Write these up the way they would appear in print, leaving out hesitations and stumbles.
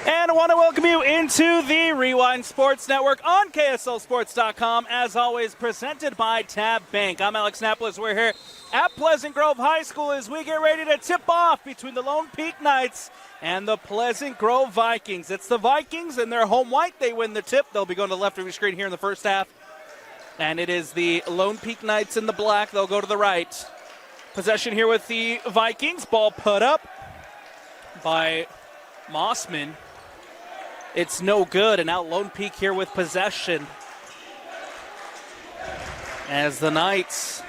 And I want to welcome you into the Rewind Sports Network on KSLSports.com, as always presented by Tab Bank. I'm Alex Napolis. We're here at Pleasant Grove High School as we get ready to tip off between the Lone Peak Knights and the Pleasant Grove Vikings. It's the Vikings in their home white. They win the tip. They'll be going to the left of your screen here in the first half. And it is the Lone Peak Knights in the black. They'll go to the right. Possession here with the Vikings. Ball put up by Mossman. It's no good, and now Lone Peak here with possession. As the Knights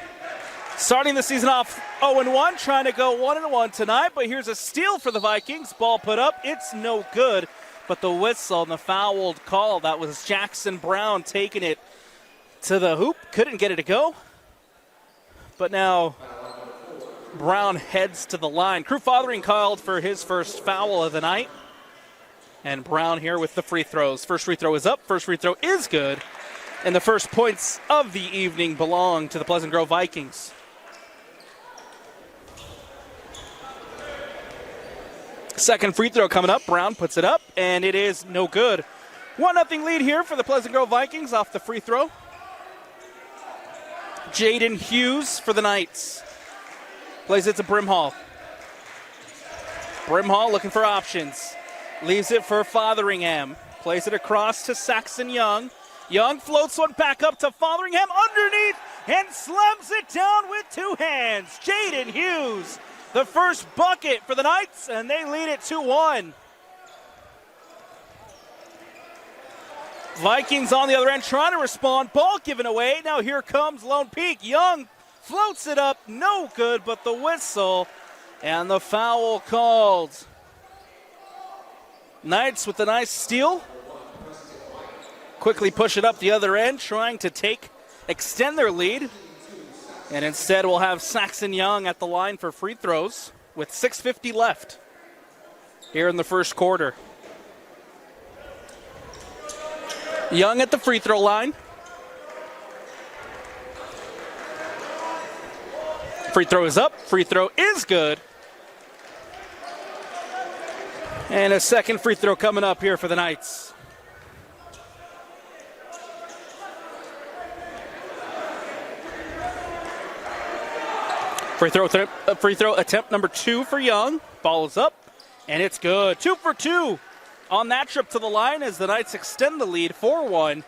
starting the season off 0-1, trying to go 1-1 tonight, but here's a steal for the Vikings. Ball put up, it's no good, but the whistle and the fouled call, that was Jackson Brown taking it to the hoop. Couldn't get it to go, but now Brown heads to the line. Crew fathering called for his first foul of the night. And Brown here with the free throws. First free throw is up. First free throw is good. And the first points of the evening belong to the Pleasant Grove Vikings. Second free throw coming up. Brown puts it up, and it is no good. 1-0 lead here for the Pleasant Grove Vikings off the free throw. Jaden Hughes for the Knights. Plays it to Brimhall. Brimhall looking for options. Leaves it for Fotheringham. Plays it across to Saxon Young. Young floats one back up to Fotheringham underneath and slams it down with two hands. Jaden Hughes, the first bucket for the Knights, and they lead it 2-1. Vikings on the other end trying to respond. Ball given away. Now here comes Lone Peak. Young floats it up. No good, but the whistle and the foul called. Knights with a nice steal. Quickly push it up the other end, trying to extend their lead. And instead we'll have Saxon Young at the line for free throws with 6:50 left here in the first quarter. Young at the free throw line. Free throw is up. Free throw is good. And a second free throw coming up here for the Knights. Free throw attempt number 2 for Young. Ball is up, and it's good. 2 for 2 on that trip to the line as the Knights extend the lead 4-1.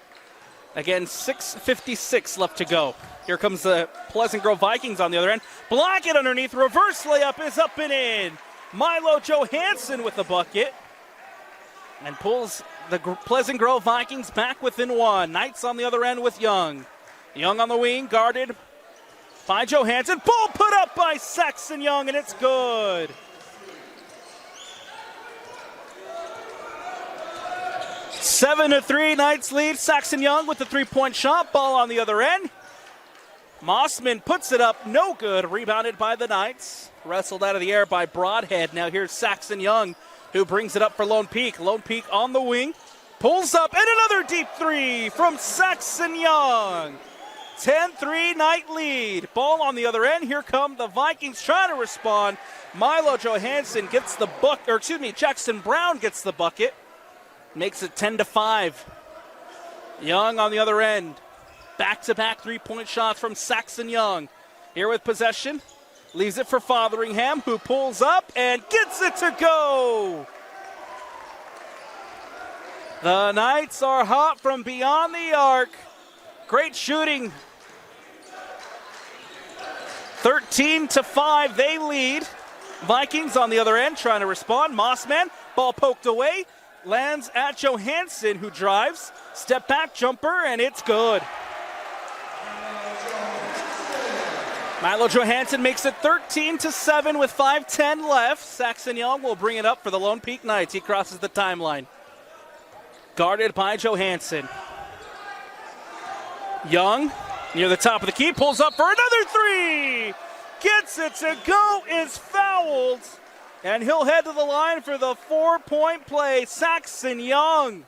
Again, 6:56 left to go. Here comes the Pleasant Grove Vikings on the other end. Blackett underneath. Reverse layup is up and in. Milo Johansson with the bucket and pulls the Pleasant Grove Vikings back within one. Knights on the other end with Young. Young on the wing, guarded by Johansson. Ball put up by Saxon Young, and it's good. 7-3, Knights lead. Saxon Young with the three-point shot. Ball on the other end. Mossman puts it up, no good. Rebounded by the Knights. Wrestled out of the air by Broadhead. Now here's Saxon Young, who brings it up for Lone Peak. Lone Peak on the wing. Pulls up, and another deep three from Saxon Young. 10-3 Knight lead. Ball on the other end. Here come the Vikings trying to respond. Milo Johansson gets the Jackson Brown gets the bucket. Makes it 10-5. Young on the other end. Back-to-back three-point shots from Saxon Young. Here with possession. Leaves it for Fotheringham, who pulls up and gets it to go. The Knights are hot from beyond the arc. Great shooting. 13-5, they lead. Vikings on the other end trying to respond. Mossman, ball poked away. Lands at Johansson, who drives. Step back jumper, and it's good. Milo Johansson makes it 13-7 with 5:10 left. Saxon Young will bring it up for the Lone Peak Knights. He crosses the timeline. Guarded by Johansson. Young, near the top of the key, pulls up for another three. Gets it to go, is fouled. And he'll head to the line for the 4-point play. Saxon Young.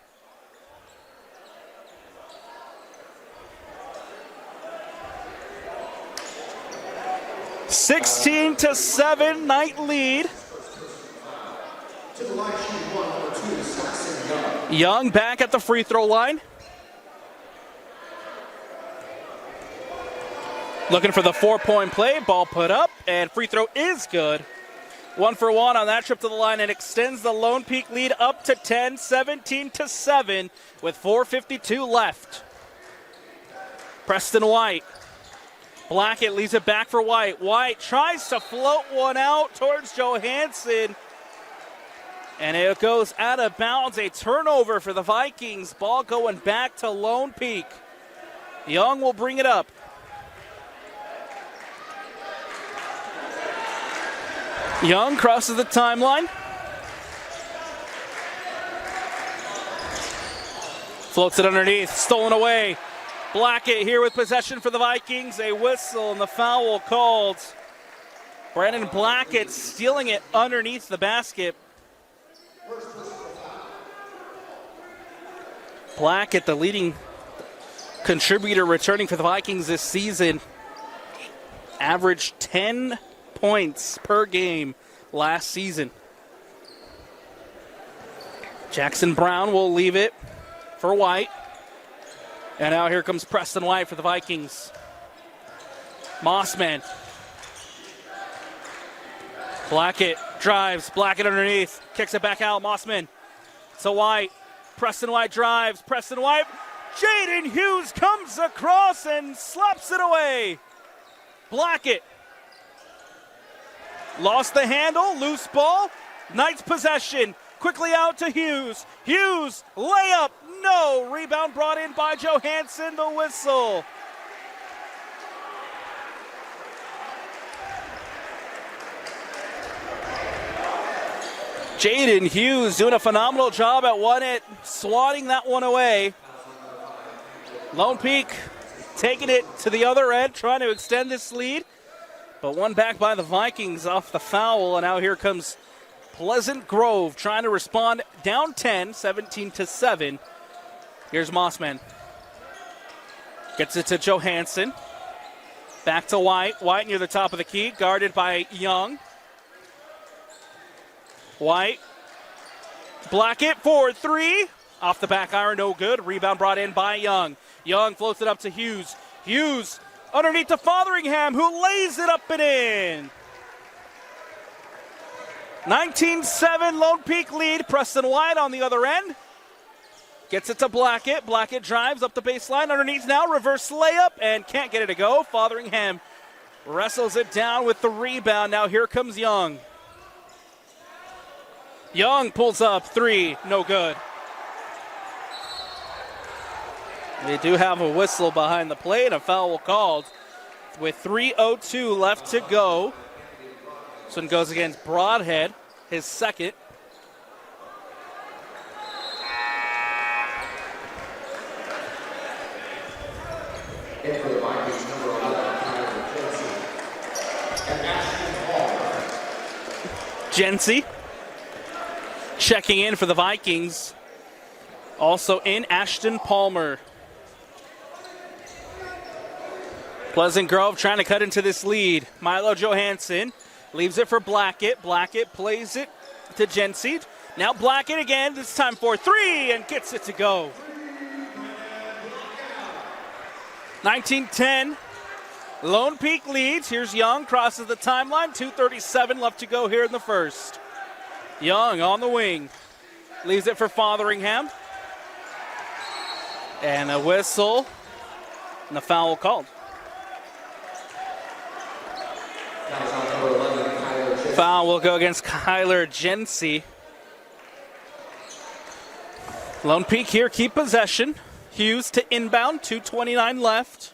(16-7) Knight lead. To the line, shoot 1 for 2, Saxon. Young back at the free throw line. Looking for the 4-point play. Ball put up, and free throw is good. 1 for 1 on that trip to the line, and extends the Lone Peak lead up to 10, 17-7 with 4:52 left. Preston White. Blackett leaves it back for White. White tries to float one out towards Johansson. And it goes out of bounds. A turnover for the Vikings. Ball going back to Lone Peak. Young will bring it up. Young crosses the timeline. Floats it underneath. Stolen away. Blackett here with possession for the Vikings. A whistle and the foul called. Brandon Blackett stealing it underneath the basket. Blackett, the leading contributor returning for the Vikings this season, averaged 10 points per game last season. Jackson Brown will leave it for White. And now here comes Preston White for the Vikings. Mossman. Blackett drives. Blackett underneath. Kicks it back out. Mossman to White. Preston White drives. Preston White. Jaden Hughes comes across and slaps it away. Blackett. Lost the handle. Loose ball. Knights possession. Quickly out to Hughes. Hughes. Layup. No. Rebound brought in by Johansson. The whistle. Jaden Hughes doing a phenomenal job at one it, swatting that one away. Lone Peak taking it to the other end, trying to extend this lead. But one back by the Vikings off the foul, and now here comes Pleasant Grove trying to respond down 10, 17-7. Here's Mossman. Gets it to Johansson. Back to White. White near the top of the key, guarded by Young. White. Blackett for 3. Off the back iron, no good. Rebound brought in by Young. Young floats it up to Hughes. Hughes underneath to Fotheringham, who lays it up and in. 19-7 Lone Peak lead. Preston White on the other end. Gets it to Blackett. Blackett drives up the baseline. Underneath now, reverse layup, and can't get it to go. Fotheringham wrestles it down with the rebound. Now here comes Young. Young pulls up 3, no good. They do have a whistle behind the play and a foul called with 3:02 left to go. This one goes against Broadhead, his second. Jency checking in for the Vikings. Also in, Ashton Palmer. Pleasant Grove trying to cut into this lead. Milo Johansson leaves it for Blackett. Blackett plays it to Jency. Now Blackett again, this time for 3, and gets it to go. 19-10. Lone Peak leads. Here's Young, crosses the timeline. 2:37 left to go here in the first. Young on the wing. Leaves it for Fotheringham. And a whistle. And the foul called. Foul will go against Kyler Jency. Lone Peak here keep possession. Hughes to inbound. 2:29 left.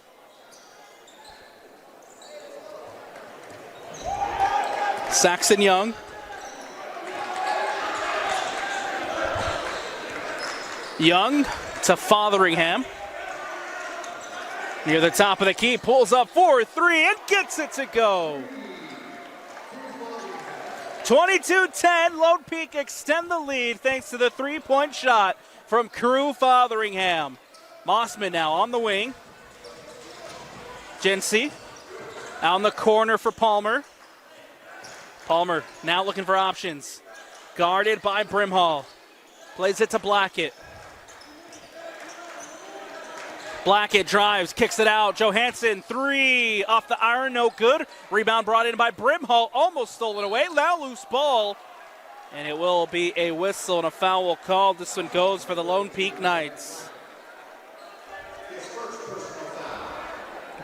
Saxon Young. Young to Fotheringham. Near the top of the key, pulls up for 3 and gets it to go. 22-10, Lone Peak extend the lead thanks to the 3-point shot from Crew Fotheringham. Mossman now on the wing. Jency out in the corner for Palmer. Palmer now looking for options. Guarded by Brimhall. Plays it to Blackett. Blackett drives, kicks it out. Johansson, 3 off the iron, no good. Rebound brought in by Brimhall, almost stolen away. Now loose ball, and it will be a whistle and a foul called. This one goes for the Lone Peak Knights.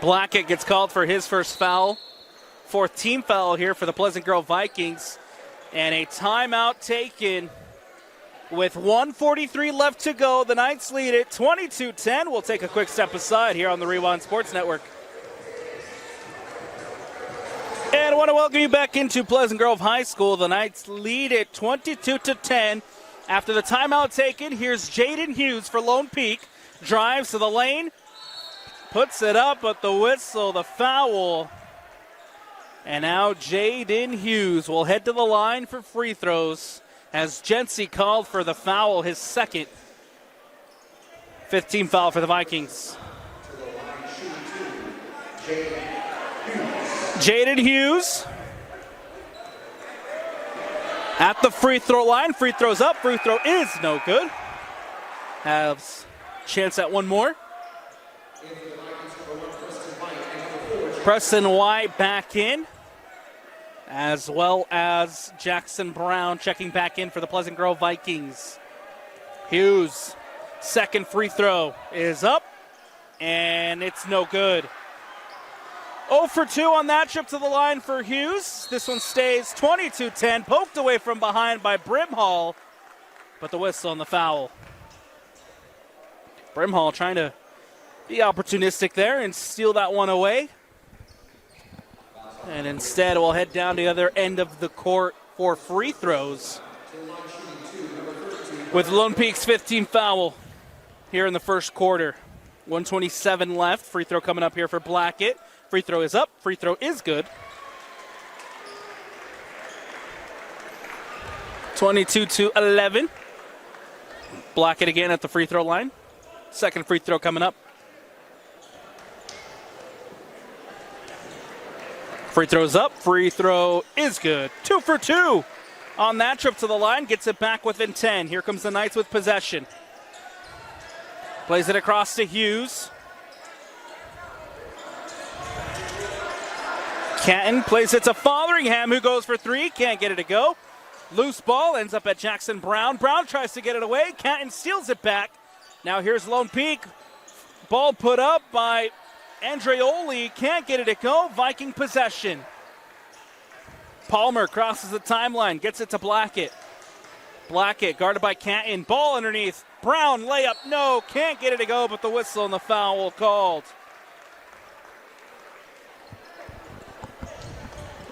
Blackett gets called for his first foul. 4th team foul here for the Pleasant Grove Vikings. And a timeout taken. With 1:43 left to go, the Knights lead it 22-10. We'll take a quick step aside here on the Rewind Sports Network. And I want to welcome you back into Pleasant Grove High School. The Knights lead it 22-10. After the timeout taken, here's Jaden Hughes for Lone Peak. Drives to the lane, puts it up, but the whistle, the foul. And now Jaden Hughes will head to the line for free throws, as Jency called for the foul, his second. 5th team foul for the Vikings. Jaden Hughes at the free throw line. Free throw's up. Free throw is no good. Has chance at one more. Preston White back in, as well as Jackson Brown checking back in for the Pleasant Grove Vikings. Hughes, second free throw is up, and it's no good. 0 for 2 on that trip to the line for Hughes. This one stays 22-10, poked away from behind by Brimhall, but the whistle and the foul. Brimhall trying to be opportunistic there and steal that one away. And instead, we'll head down to the other end of the court for free throws, with Lone Peak's 5th team foul here in the first quarter. 1:27 left. Free throw coming up here for Blackett. Free throw is up. Free throw is good. 22-11. Blackett again at the free throw line. Second free throw coming up. Free throw's up. Free throw is good. 2 for 2 on that trip to the line. Gets it back within 10. Here comes the Knights with possession. Plays it across to Hughes. Canton plays it to Fotheringham, who goes for 3. Can't get it to go. Loose ball ends up at Jackson Brown. Brown tries to get it away. Canton steals it back. Now here's Lone Peak. Ball put up by Andreoli, can't get it to go. Viking possession. Palmer crosses the timeline, gets it to Blackett. Blackett guarded by Canton. Ball underneath. Brown layup, no, can't get it to go, but the whistle and the foul called.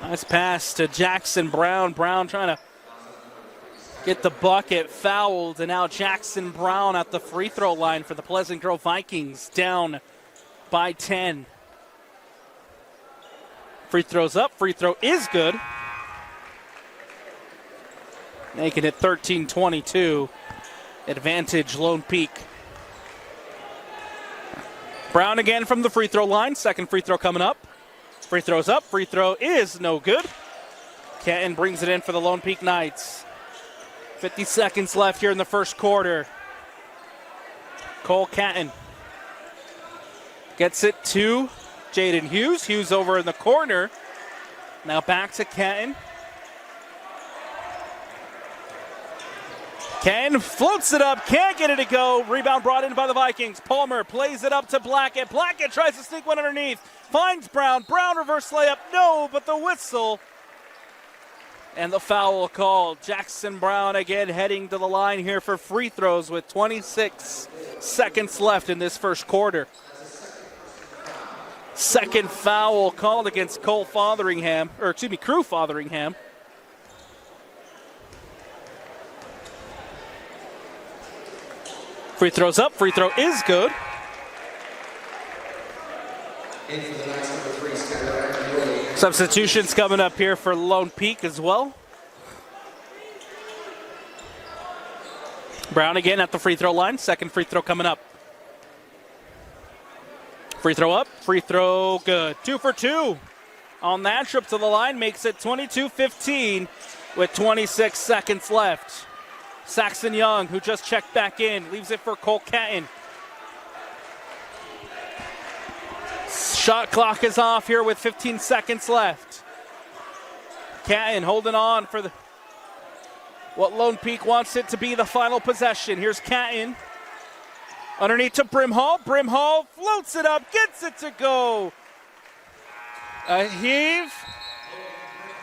Nice pass to Jackson Brown. Brown trying to get the bucket, fouled, and now Jackson Brown at the free throw line for the Pleasant Grove Vikings, down by 10. Free throw's up. Free throw is good. Making it 13-22. Advantage Lone Peak. Brown again from the free throw line. Second free throw coming up. Free throw's up. Free throw is no good. Canton brings it in for the Lone Peak Knights. 50 seconds left here in the first quarter. Cole Canton gets it to Jaden Hughes. Hughes over in the corner. Now back to Canton. Canton floats it up. Can't get it to go. Rebound brought in by the Vikings. Palmer plays it up to Blackett. Blackett tries to sneak one underneath. Finds Brown. Brown reverse layup. No, but the whistle. And the foul called. Jackson Brown again heading to the line here for free throws with 26 seconds left in this first quarter. Second foul called against Crew Fotheringham. Free throw's up. Free throw is good. Substitutions coming up here for Lone Peak as well. Brown again at the free throw line. Second free throw coming up. Free throw up. Free throw good. 2 for 2 on that trip to the line. Makes it 22-15 with 26 seconds left. Saxon Young, who just checked back in, leaves it for Cole Catton. Shot clock is off here with 15 seconds left. Catton holding on for what Lone Peak wants it to be the final possession. Here's Catton. Underneath to Brimhall. Brimhall floats it up, gets it to go. A heave.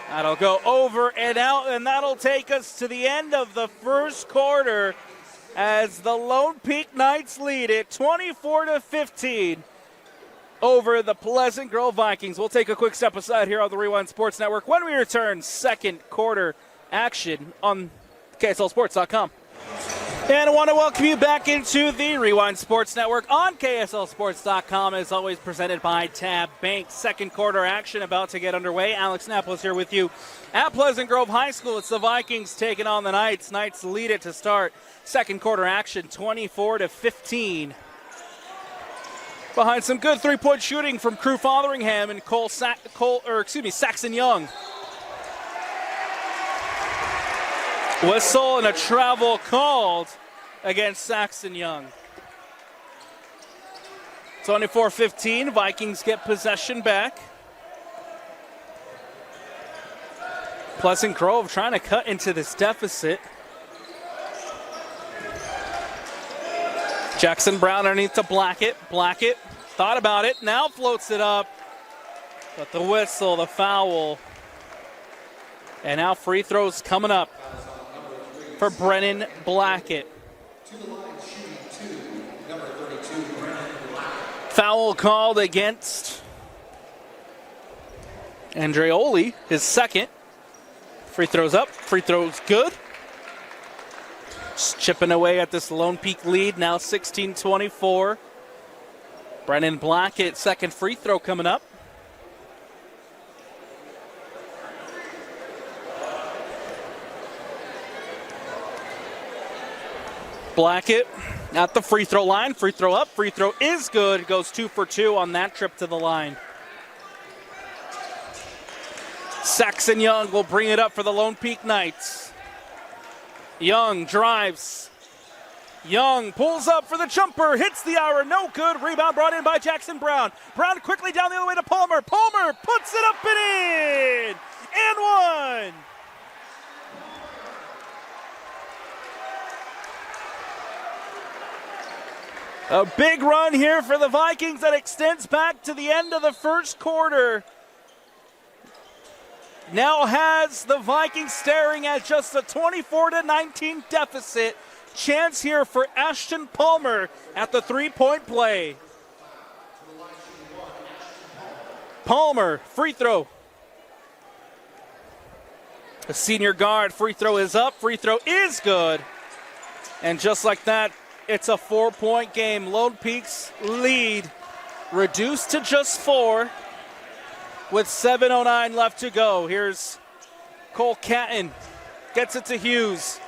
That'll go over and out, and that'll take us to the end of the first quarter as the Lone Peak Knights lead it 24-15 over the Pleasant Grove Vikings. We'll take a quick step aside here on the Rewind Sports Network. When we return, second quarter action on KSLSports.com. And I want to welcome you back into the Rewind Sports Network on KSLSports.com, as always presented by Tab Bank. Second quarter action about to get underway. Alex Napoles here with you at Pleasant Grove High School. It's the Vikings taking on the Knights. Knights lead it to start second quarter action, 24-15. Behind some good three-point shooting from Crew Fotheringham and Saxon Young. Whistle and a travel called against Saxon Young. 24-15, Vikings get possession back. Pleasant Grove trying to cut into this deficit. Jackson Brown underneath to Blackett. Blackett thought about it, now floats it up. But the whistle, the foul. And now free throws coming up for Brennan Blackett. Foul called against Andreoli, his second. Free throws up, free throws good. Just chipping away at this Lone Peak lead, now 16-24. Brennan Blackett, second free throw coming up. Blackett at the free throw line. Free throw up. Free throw is good. Goes 2 for 2 on that trip to the line. Saxon Young will bring it up for the Lone Peak Knights. Young drives. Young pulls up for the jumper. Hits the hour. No good. Rebound brought in by Jackson Brown. Brown quickly down the other way to Palmer. Palmer puts it up and in. And one. A big run here for the Vikings that extends back to the end of the first quarter. Now has the Vikings staring at just a 24-19 deficit. Chance here for Ashton Palmer at the three-point play. Palmer, free throw. The senior guard, free throw is up. Free throw is good. And just like that, it's a 4-point game. Lone Peak's lead reduced to just 4 with 7:09 left to go. Here's Cole Catton. Gets it to Hughes.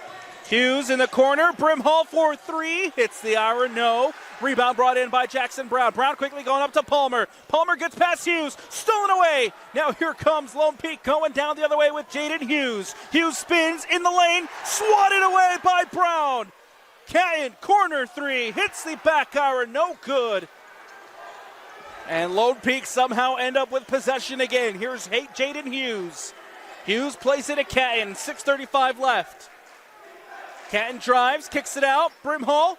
Hughes in the corner. Brimhall for 3. Hits the hour. No. Rebound brought in by Jackson Brown. Brown quickly going up to Palmer. Palmer gets past Hughes. Stolen away. Now here comes Lone Peak going down the other way with Jaden Hughes. Hughes spins in the lane. Swatted away by Brown. Catton, corner 3, hits the back iron, no good. And Lone Peak somehow end up with possession again. Here's Jaden Hughes. Hughes plays it to Catton, 6:35 left. Catton drives, kicks it out. Brimhall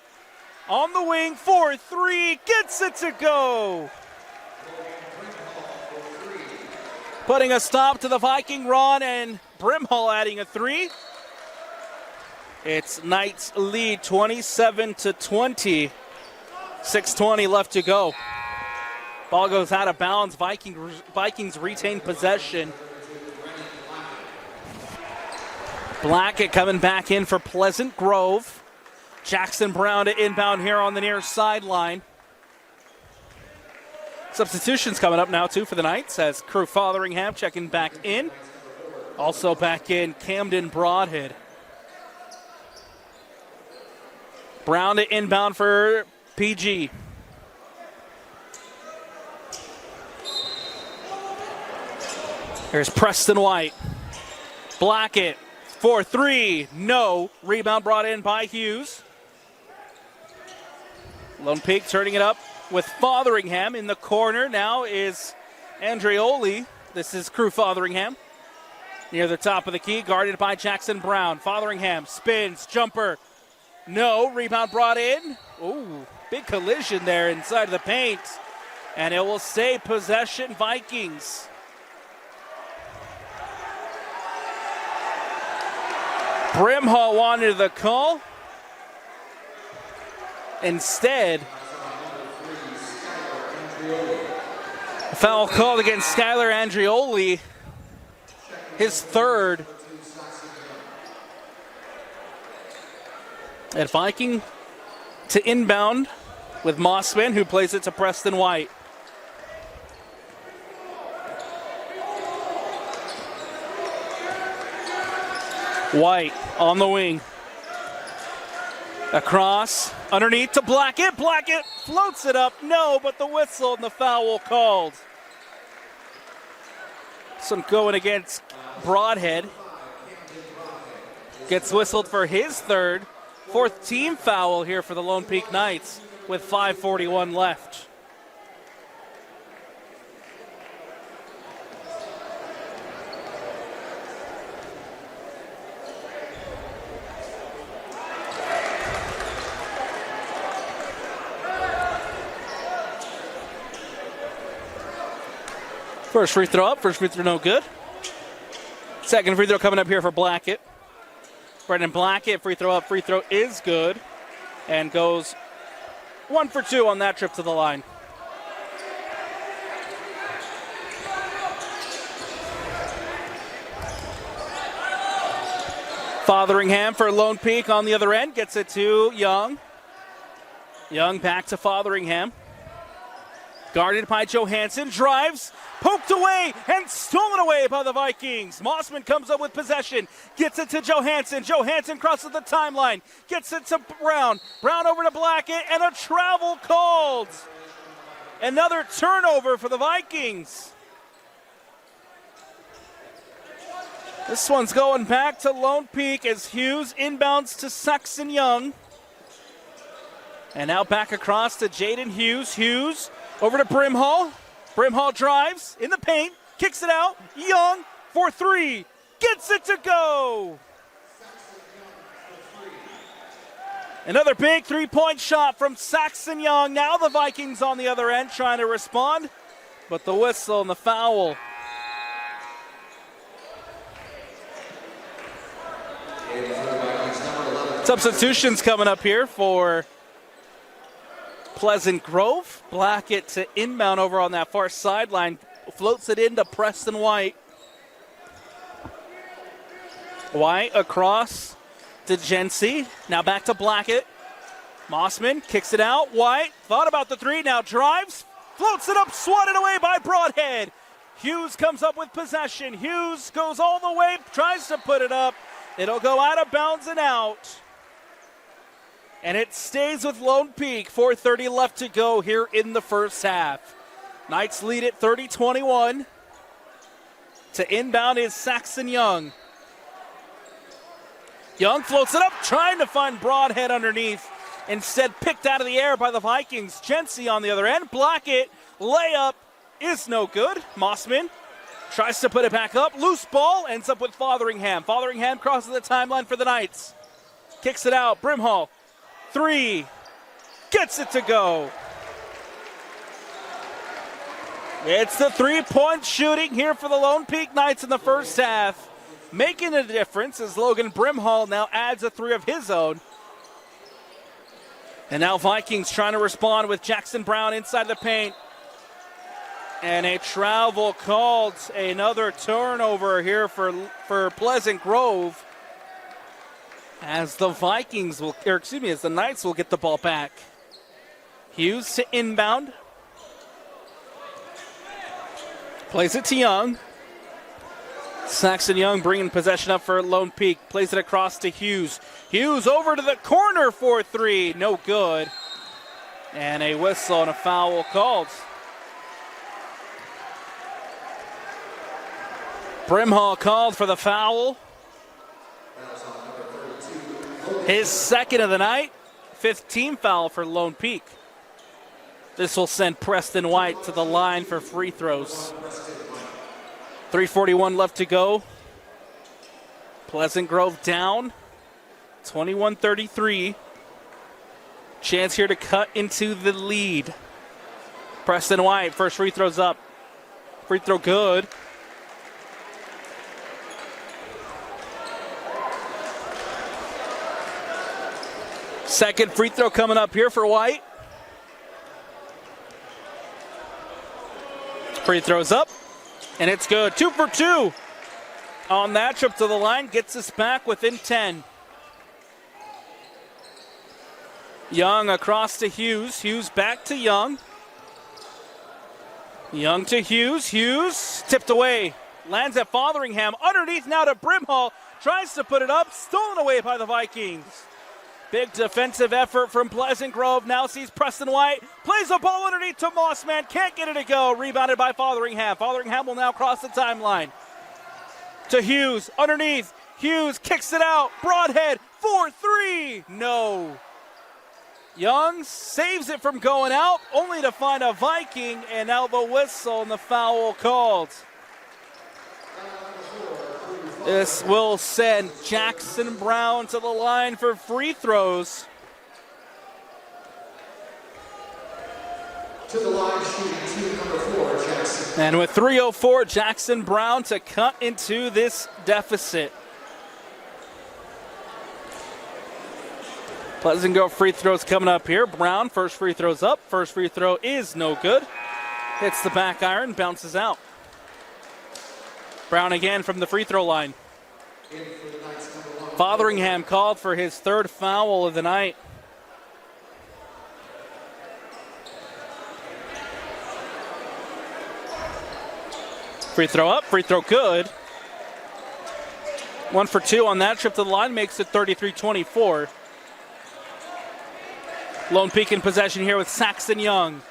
on the wing for 3, gets it to go. Putting a stop to the Viking run, and Brimhall adding a 3. It's Knights lead 27-20. 6:20 left to go. Ball goes out of bounds. Vikings retain possession. Blackett coming back in for Pleasant Grove. Jackson Brown to inbound here on the near sideline. Substitutions coming up now, too, for the Knights as Crew Fotheringham checking back in. Also back in Camden Broadhead. Brown to inbound for PG. Here's Preston White. Blackett for three. No. Rebound brought in by Hughes. Lone Peak turning it up with Fotheringham in the corner. Now is Andreoli. This is Crew Fotheringham. Near the top of the key, guarded by Jackson Brown. Fotheringham spins, jumper. No, rebound brought in. Ooh, big collision there inside the paint. And it will stay possession Vikings. Brimhall wanted the call. Instead, a foul called against Skylar Andreoli. His third. At Viking to inbound with Mossman, who plays it to Preston White. White on the wing. Across, underneath to Blackett. Blackett floats it up. No, but the whistle and the foul called. Some going against Broadhead. Gets whistled for his third. Fourth team foul here for the Lone Peak Knights with 5:41 left. First free throw up, first free throw no good. Second free throw coming up here for Blackett. Brendan Blackett, free throw up, free throw is good. And goes 1 for 2 on that trip to the line. Fotheringham for Lone Peak on the other end. Gets it to Young. Young back to Fotheringham. Guarded by Johansson. Drives. Poked away and stolen away by the Vikings. Mossman comes up with possession. Gets it to Johansson. Johansson crosses the timeline. Gets it to Brown. Brown over to Blackett and a travel called. Another turnover for the Vikings. This one's going back to Lone Peak as Hughes inbounds to Saxon Young. And now back across to Jaden Hughes. Hughes over to Brimhall. Brimhall drives in the paint, kicks it out. Young for three, gets it to go. Another big three-point shot from Saxon Young. Now the Vikings on the other end trying to respond, but the whistle and the foul. Substitutions coming up here for Pleasant Grove. Blackett to inbound over on that far sideline. Floats it into Preston White. White across to Jency. Now back to Blackett. Mossman kicks it out. White thought about the three. Now drives. Floats it up. Swatted away by Broadhead. Hughes comes up with possession. Hughes goes all the way. Tries to put it up. It'll go out of bounds and out. And it stays with Lone Peak. 4:30 left to go here in the first half. Knights lead at 30-21. To inbound is Saxon Young. Young floats it up, trying to find Broadhead underneath. Instead picked out of the air by the Vikings. Jency on the other end. Blackett, layup is no good. Mossman tries to put it back up. Loose ball, ends up with Fotheringham. Fotheringham crosses the timeline for the Knights. Kicks it out. Brimhall. Three, gets it to go. It's the three-point shooting here for the Lone Peak Knights in the first half. Making a difference as Logan Brimhall now adds a three of his own. And now Vikings trying to respond with Jackson Brown inside the paint. And a travel called. Another turnover here for Pleasant Grove. As the Vikings will, or excuse me, as the Knights will get the ball back. Hughes to inbound. Plays it to Young. Saxon Young bringing possession up for Lone Peak. Plays it across to Hughes. Hughes over to the corner for three. No good. And a whistle and a foul called. Brimhall called for the foul. His second of the night, 5th team foul for Lone Peak. This will send Preston White to the line for free throws. 3:41 left to go. Pleasant Grove down, 21-33. Chance here to cut into the lead. Preston White, first free throw's up. Free throw good. Second free throw coming up here for White. Free throw's up, and it's good. 2 for 2 on that trip to the line. Gets us back within 10. Young across to Hughes. Hughes back to Young. Young to Hughes. Hughes tipped away. Lands at Fotheringham. Underneath now to Brimhall. Tries to put it up. Stolen away by the Vikings. Big defensive effort from Pleasant Grove. Now sees Preston White. Plays the ball underneath to Mossman. Can't get it to go. Rebounded by Fotheringham. Fotheringham will now cross the timeline. To Hughes. Underneath. Hughes kicks it out. Broadhead. 4-3. No. Young saves it from going out, only to find a Viking, and now the whistle and the foul called. This will send Jackson Brown to the line for free throws. To the line shooting team number 4, Jackson. And with 3:04, Jackson Brown to cut into this deficit. Pleasant Grove free throws coming up here. Brown, first free throw's up. First free throw is no good. Hits the back iron, bounces out. Brown again from the free throw line. Fotheringham called for his 3rd foul of the night. Free throw up, free throw good. 1 for 2 on that trip to the line, makes it 33-24. Lone Peak in possession here with Saxon Young.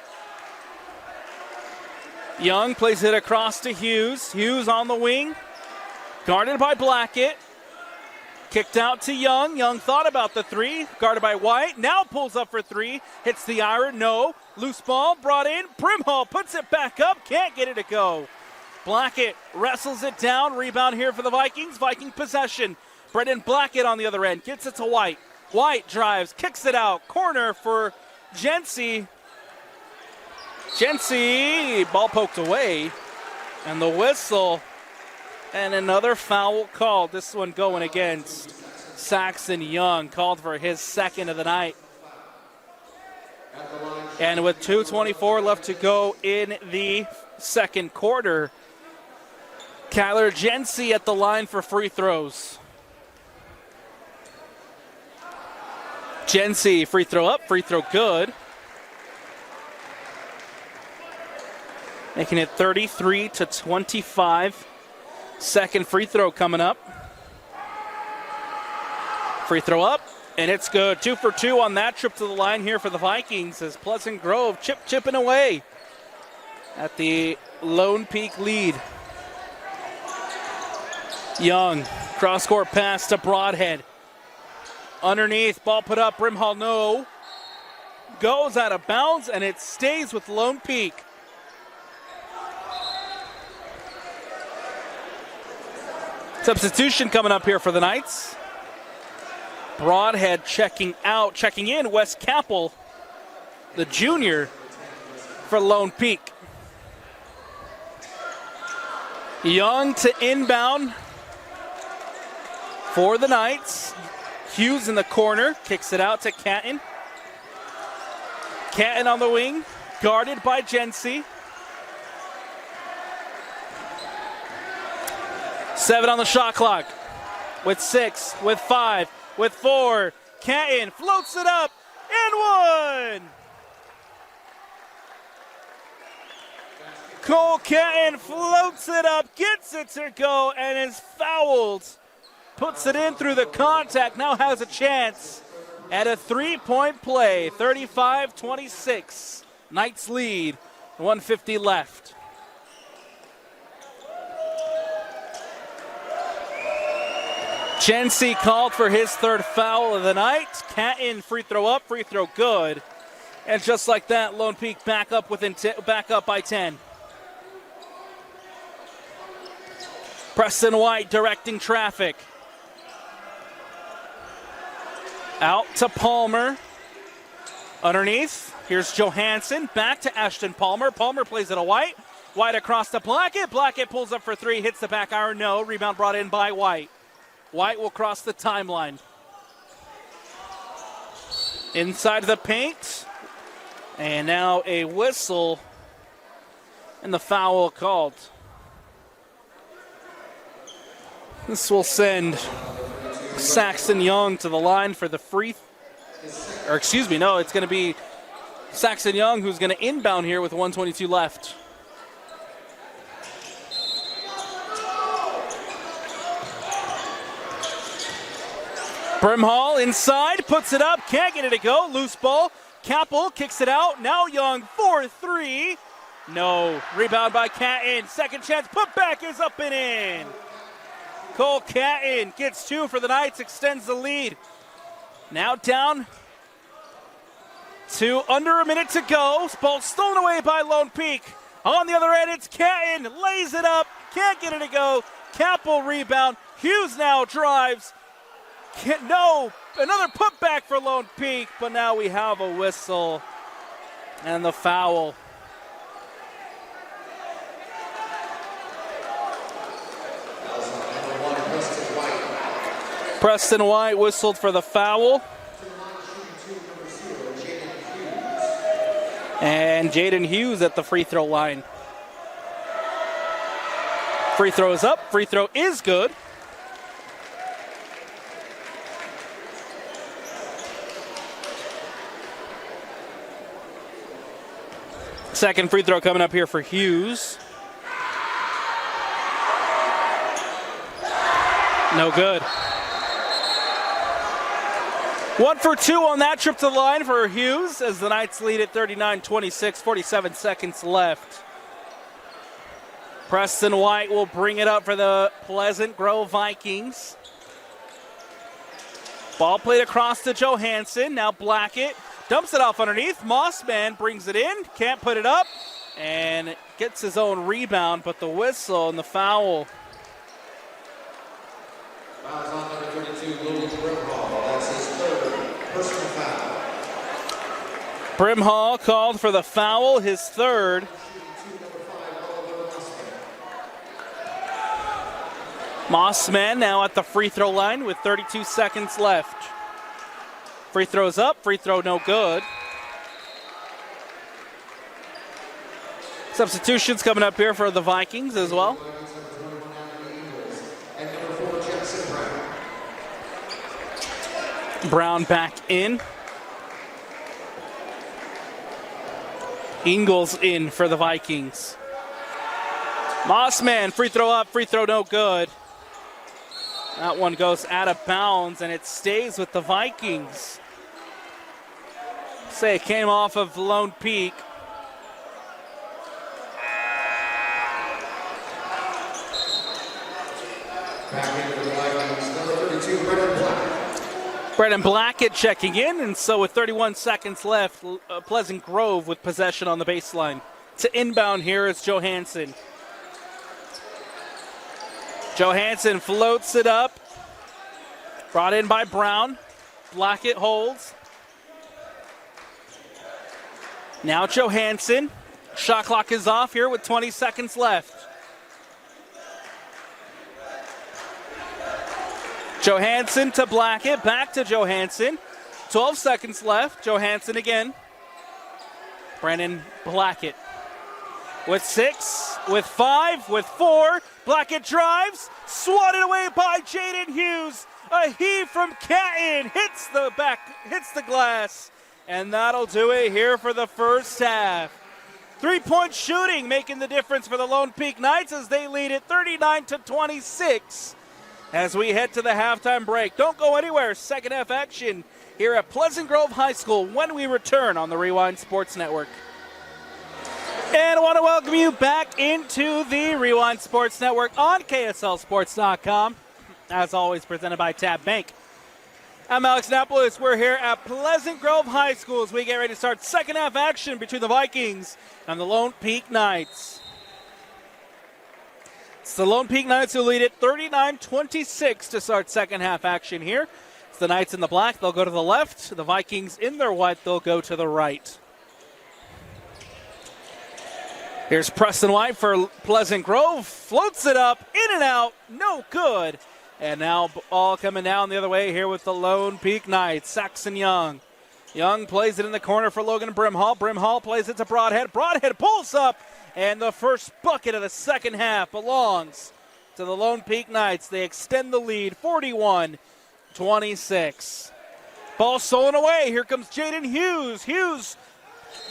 Young plays it across to Hughes. Hughes on the wing. Guarded by Blackett. Kicked out to Young. Young thought about the 3. Guarded by White. Now pulls up for 3. Hits the iron. No. Loose ball brought in. Brimhall puts it back up. Can't get it to go. Blackett wrestles it down. Rebound here for the Vikings. Viking possession. Brendan Blackett on the other end. Gets it to White. White drives, kicks it out. Corner for Jency. Jency, ball poked away. And the whistle. And another foul called. This one going against Saxon Young. Called for his 2nd of the night. And with 2:24 left to go in the 2nd quarter, Kyler Jency at the line for free throws. Jency, free throw up, free throw good. Making it 33-25. 2nd free throw coming up. Free throw up, and it's good. 2 for 2 on that trip to the line here for the Vikings as Pleasant Grove chipping away at the Lone Peak lead. Young, cross-court pass to Broadhead. Underneath, ball put up, Brimhall, no. Goes out of bounds, and it stays with Lone Peak. Substitution coming up here for the Knights. Broadhead checking in, Wes Capel, the junior, for Lone Peak. Young to inbound for the Knights. Hughes in the corner, kicks it out to Catton. Catton on the wing, guarded by Jency. 7 on the shot clock. With 6, with 5, with 4. Catton floats it up and 1. Cole Catton floats it up, gets it to go, and is fouled. Puts it in through the contact, now has a chance at a 3-point play. 35-26. Knights lead, 150 left. Jency called for his third foul of the night. Catton free throw up, free throw good. And just like that, Lone Peak back up by 10. Preston White directing traffic. Out to Palmer. Underneath, here's Johansson. Back to Ashton Palmer. Palmer plays it to White. White across to Blackett. Blackett pulls up for three, hits the back iron. No. Rebound brought in by White. White will cross the timeline. Inside the paint. And now a whistle. And the foul called. This will send Saxon Young to the line for the it's going to be Saxon Young who's going to inbound here with 1:22 left. Brimhall inside, puts it up, can't get it to go, loose ball. Capel kicks it out, now Young for three. No, rebound by Catton, second chance, put back is up and in. Cole Catton gets two for the Knights, extends the lead. Now down to under a minute to go. Ball stolen away by Lone Peak. On the other end, it's Catton, lays it up, can't get it to go. Capel rebound, Hughes now drives. No, another putback for Lone Peak, but now we have a whistle and the foul. Preston White whistled for the foul. And Jaden Hughes at the free throw line. Free throw is up, free throw is good. Second free throw coming up here for Hughes. No good. 1 for 2 on that trip to the line for Hughes as the Knights lead at 39-26, 47 seconds left. Preston White will bring it up for the Pleasant Grove Vikings. Ball played across to Johansson. Now Blackett dumps it off underneath. Mossman brings it in, can't put it up, and gets his own rebound, but the whistle and the foul. Fouls on number 32, Louis Brimhall. That's his third personal foul. Brimhall called for the foul, his third. Mossman now at the free throw line with 32 seconds left. Free throw's up, free throw no good. Substitutions coming up here for the Vikings as well. Brown back in. Ingles in for the Vikings. Mossman, free throw up, free throw no good. That one goes out of bounds, and it stays with the Vikings. Say it came off of Lone Peak. Back in for the Vikings, number 32, Brennan Blackett checking in, and so with 31 seconds left, Pleasant Grove with possession on the baseline. To inbound here is Johansson. Johansson floats it up. Brought in by Brown. Blackett holds. Now Johansson. Shot clock is off here with 20 seconds left. Johansson to Blackett. Back to Johansson. 12 seconds left. Johansson again. Brennan Blackett. With 6, with 5, with 4. Blackett drives. Swatted away by Jaden Hughes. A heave from Catton. Hits the glass. And that'll do it here for the first half. 3-point shooting making the difference for the Lone Peak Knights as they lead at 39-26. As we head to the halftime break. Don't go anywhere. Second half action here at Pleasant Grove High School when we return on the Rewind Sports Network. And I want to welcome you back into the Rewind Sports Network on KSLSports.com. as always, presented by Tab Bank. I'm Alex Napolis. We're here at Pleasant Grove High School as we get ready to start second half action between the Vikings and the Lone Peak Knights. It's the Lone Peak Knights who lead it 39-26 to start second half action here. It's the Knights in the black. They'll go to the left. The Vikings in their white. They'll go to the right. Here's Preston White for Pleasant Grove. Floats it up, in and out, no good. And now ball coming down the other way here with the Lone Peak Knights. Saxon Young. Young plays it in the corner for Logan Brimhall. Brimhall plays it to Broadhead. Broadhead pulls up, and the first bucket of the second half belongs to the Lone Peak Knights. They extend the lead, 41-26. Ball stolen away. Here comes Jaden Hughes. Hughes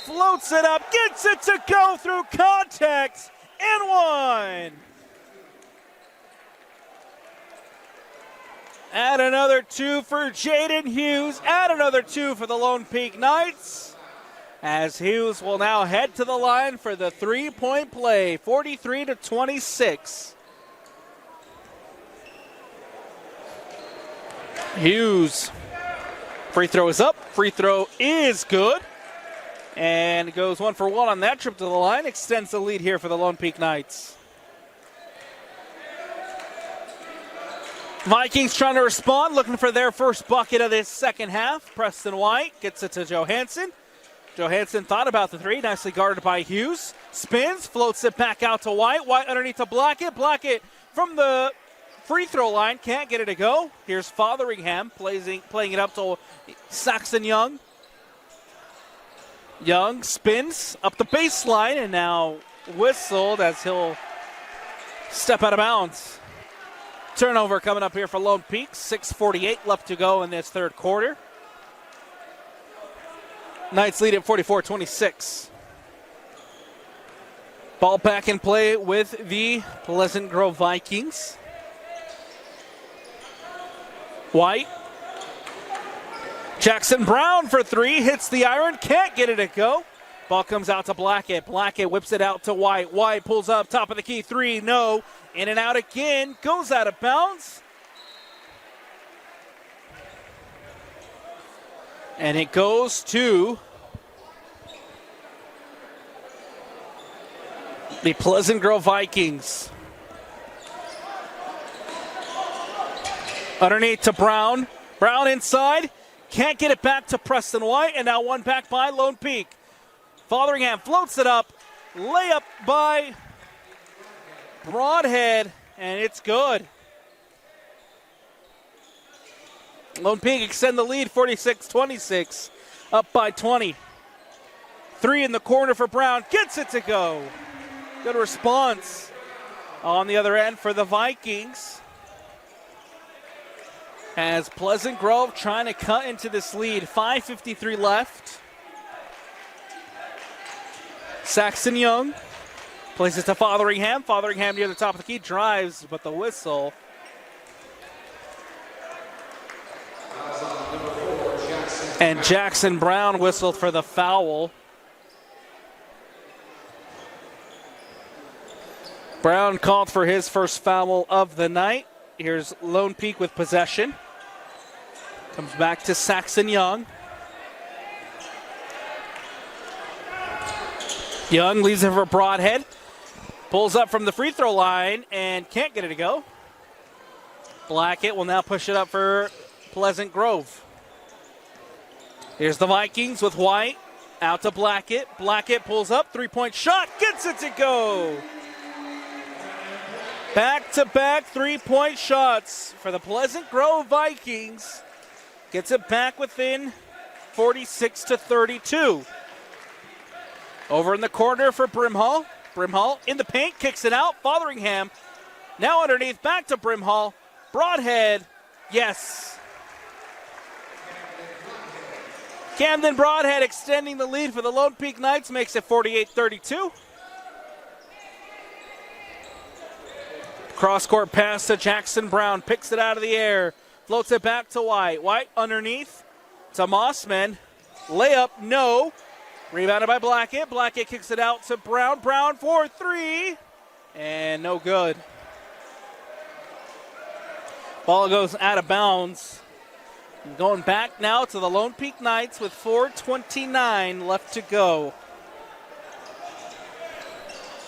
floats it up, gets it to go through contact, and one. Add another two for Jaden Hughes. Add another two for the Lone Peak Knights. As Hughes will now head to the line for the three-point play, 43-26. Hughes. Free throw is up. Free throw is good. And goes 1 for 1 on that trip to the line. Extends the lead here for the Lone Peak Knights. Vikings trying to respond, looking for their first bucket of this second half. Preston White gets it to Johansson. Johansson thought about the three, nicely guarded by Hughes. Spins, floats it back out to White. White underneath to Blackett. Blackett from the free throw line, can't get it to go. Here's Fotheringham playing it up to Saxon Young. Young spins up the baseline and now whistled as he'll step out of bounds. Turnover coming up here for Lone Peak. 6:48 left to go in this third quarter. Knights lead at 44-26. Ball back in play with the Pleasant Grove Vikings. White. Jackson Brown for three. Hits the iron. Can't get it to go. Ball comes out to Blackett. Blackett whips it out to White. White pulls up top of the key. Three. No. In and out again. Goes out of bounds. And it goes to the Pleasant Grove Vikings. Underneath to Brown. Brown inside. Can't get it back to Preston White. And now one back by Lone Peak. Fotheringham floats it up. Layup by Broadhead. And it's good. Lone Peak extend the lead, 46-26. Up by 20. Three in the corner for Brown. Gets it to go. Good response on the other end for the Vikings. As Pleasant Grove trying to cut into this lead. 5:53 left. Saxon Young plays it to Fotheringham. Fotheringham near the top of the key. Drives, but the whistle. And Jackson Brown whistled for the foul. Brown called for his first foul of the night. Here's Lone Peak with possession. Comes back to Saxon Young. Young leaves it for Broadhead. Pulls up from the free throw line and can't get it to go. Blackett will now push it up for Pleasant Grove. Here's the Vikings with White. Out to Blackett. Blackett pulls up. Three-point shot. Gets it to go. Back-to-back three-point shots for the Pleasant Grove Vikings. Gets it back within 46-32. Over in the corner for Brimhall. Brimhall in the paint. Kicks it out. Fotheringham. Now underneath. Back to Brimhall. Broadhead. Yes. Camden Broadhead extending the lead for the Lone Peak Knights. Makes it 48-32. Cross-court pass to Jackson Brown. Picks it out of the air. Floats it back to White. White underneath to Mossman. Layup, no. Rebounded by Blackett. Blackett kicks it out to Brown. Brown for three. And no good. Ball goes out of bounds. Going back now to the Lone Peak Knights with 4:29 left to go.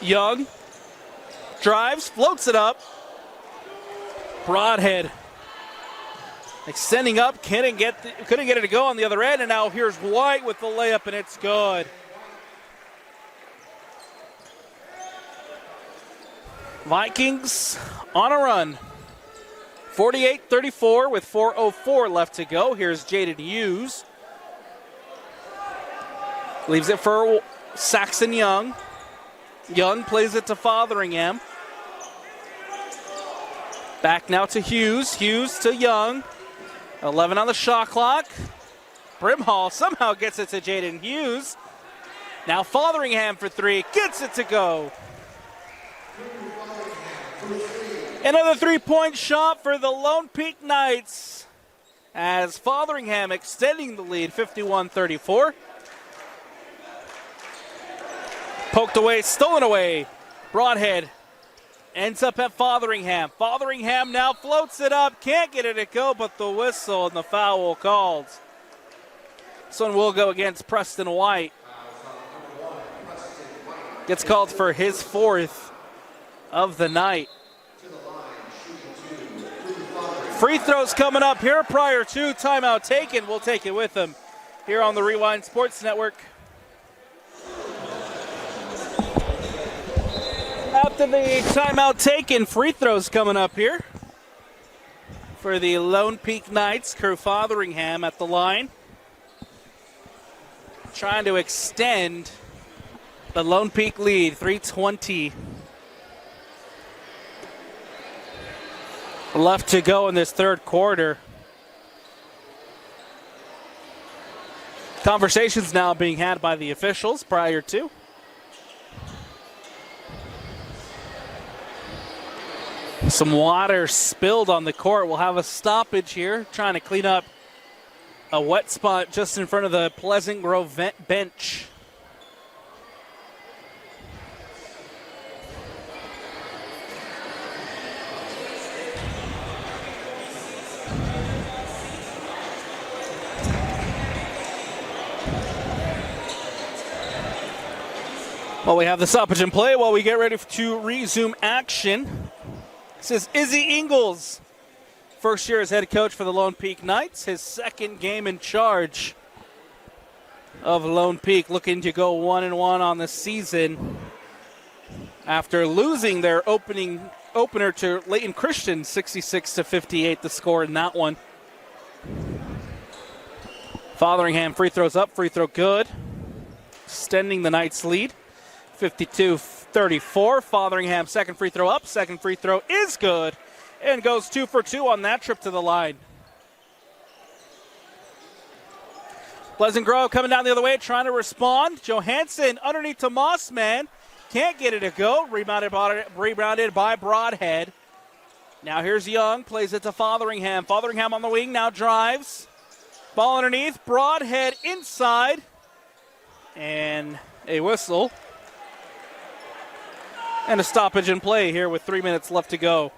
Young drives, floats it up. Broadhead extending up, couldn't get it to go on the other end, and now here's White with the layup, and it's good. Vikings on a run. 48-34 with 4:04 left to go. Here's Jaden Hughes. Leaves it for Saxon Young. Young plays it to Fotheringham. Back now to Hughes. Hughes to Young. 11 on the shot clock. Brimhall somehow gets it to Jaden Hughes. Now Fotheringham for three. Gets it to go. Another three-point shot for the Lone Peak Knights as Fotheringham extending the lead, 51-34. Poked away, stolen away. Broadhead ends up at Fotheringham. Fotheringham now floats it up, can't get it to go, but the whistle and the foul called. This one will go against Preston White. Gets called for his fourth of the night. Free throws coming up here prior to timeout taken. We'll take it with them here on the Rewind Sports Network. After the timeout taken, free throws coming up here for the Lone Peak Knights. Crew Fotheringham at the line, trying to extend the Lone Peak lead, 3:20 left to go in this third quarter. Conversations now being had by the officials prior to. Some water spilled on the court. We'll have a stoppage here, trying to clean up a wet spot just in front of the Pleasant Grove bench. Well, we have the stoppage in play while we get ready to resume action. This is Izzy Ingles, first year as head coach for the Lone Peak Knights, his second game in charge of Lone Peak, looking to go 1-1 on the season after losing their opener to Layton Christian, 66-58, the score in that one. Fotheringham free throws up, free throw good, extending the Knights' lead, 52-34. Fotheringham second free throw up, second free throw is good, and goes 2 for 2 on that trip to the line. Pleasant Grove coming down the other way, trying to respond. Johansson underneath to Mossman. Can't get it to go. Rebounded by Broadhead. Now here's Young. Plays it to Fotheringham. Fotheringham on the wing, now drives. Ball underneath. Broadhead inside. And a whistle. And a stoppage in play here with 3 minutes left to go.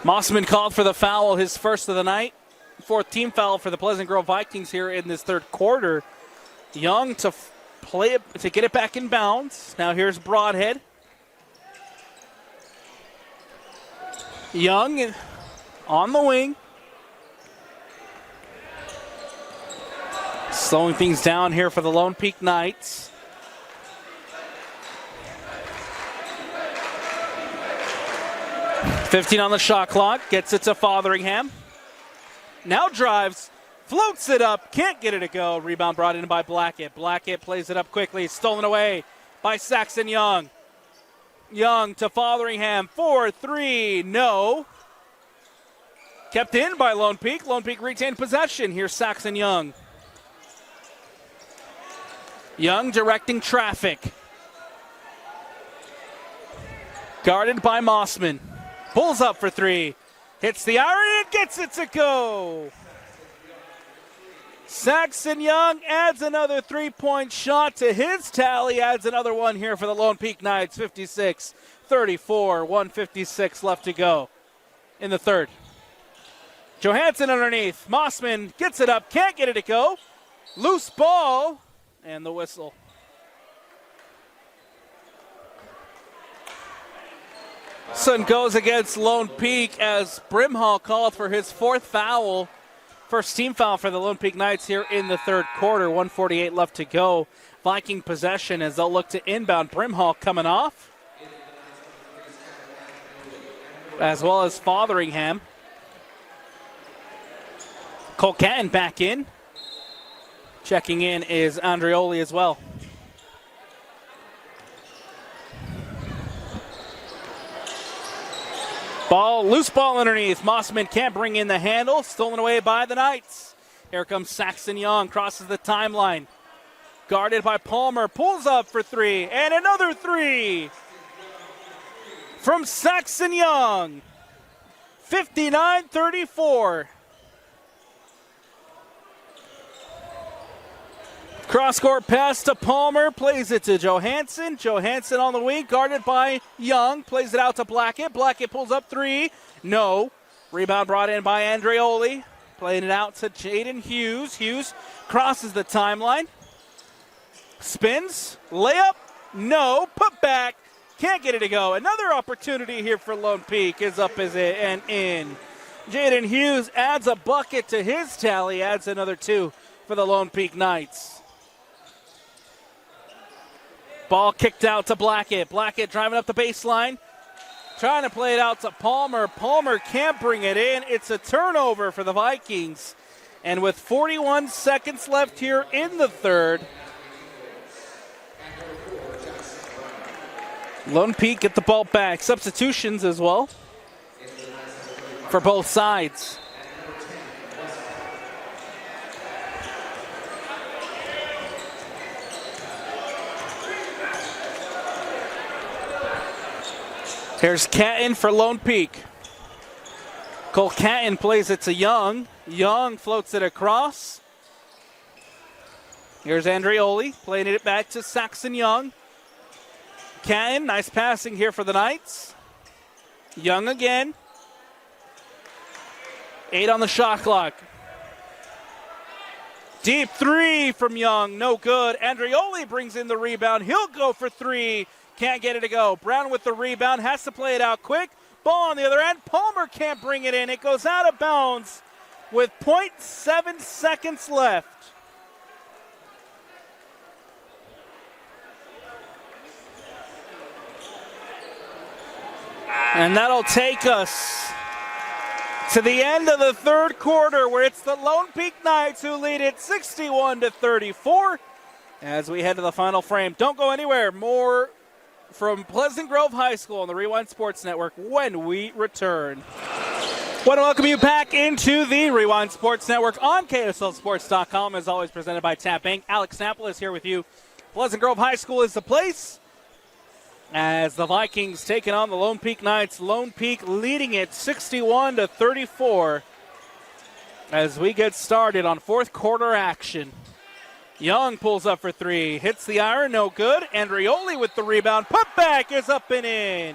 Mossman called for the foul, his first of the night. Fourth team foul for the Pleasant Grove Vikings here in this third quarter. Young to play it, to get it back in bounds. Now here's Broadhead. Young on the wing. Slowing things down here for the Lone Peak Knights. .15 on the shot clock, gets it to Fotheringham. Now drives, floats it up, can't get it to go. Rebound brought in by Blackett. Blackett plays it up quickly, stolen away by Saxon Young. Young to Fotheringham, 4-3, no. Kept in by Lone Peak. Lone Peak retained possession. Here's Saxon Young. Young directing traffic. Guarded by Mossman. Pulls up for three. Hits the iron and gets it to go. Saxon Young adds another three-point shot to his tally, adds another one here for the Lone Peak Knights, 56-34, 1:56 left to go in the third. Johansson underneath. Mossman gets it up, can't get it to go. Loose ball, and the whistle. Sun goes against Lone Peak as Brimhall called for his fourth foul. First team foul for the Lone Peak Knights here in the third quarter. 1:48 left to go. Viking possession as they'll look to inbound. Brimhall coming off, as well as Fotheringham. Cole Catton back in. Checking in is Andreoli as well. Loose ball underneath. Mossman can't bring in the handle. Stolen away by the Knights. Here comes Saxon Young. Crosses the timeline. Guarded by Palmer. Pulls up for three. And another three from Saxon Young. 59-34. Cross-court pass to Palmer, plays it to Johansson. Johansson on the wing, guarded by Young, plays it out to Blackett. Blackett pulls up three, no. Rebound brought in by Andreoli, playing it out to Jaden Hughes. Hughes crosses the timeline, spins, layup, no, put back, can't get it to go. Another opportunity here for Lone Peak is up as it and in. Jaden Hughes adds a bucket to his tally, adds another two for the Lone Peak Knights. Ball kicked out to Blackett. Blackett driving up the baseline. Trying to play it out to Palmer. Palmer can't bring it in. It's a turnover for the Vikings. And with 41 seconds left here in the third, Lone Peak get the ball back. Substitutions as well for both sides. Here's Catton for Lone Peak. Cole Catton plays it to Young. Young floats it across. Here's Andreoli playing it back to Saxon Young. Catton, nice passing here for the Knights. Young again. 8 on the shot clock. Deep three from Young, no good. Andreoli brings in the rebound. He'll go for three. Can't get it to go. Brown with the rebound, has to play it out quick. Ball on the other end. Palmer can't bring it in. It goes out of bounds with 0.7 seconds left. And that'll take us to the end of the third quarter, where it's the Lone Peak Knights who lead it 61-34 as we head to the final frame. Don't go anywhere. More from Pleasant Grove High School on the Rewind Sports Network when we return. Want to welcome you back into the Rewind Sports Network on KSLSports.com, as always presented by Tap Bank. Alex Napple is here with you. Pleasant Grove High School is the place as the Vikings taking on the Lone Peak Knights. Lone Peak leading it 61-34 as we get started on fourth quarter action. Young pulls up for three, hits the iron, no good. Andreoli with the rebound, put back is up and in.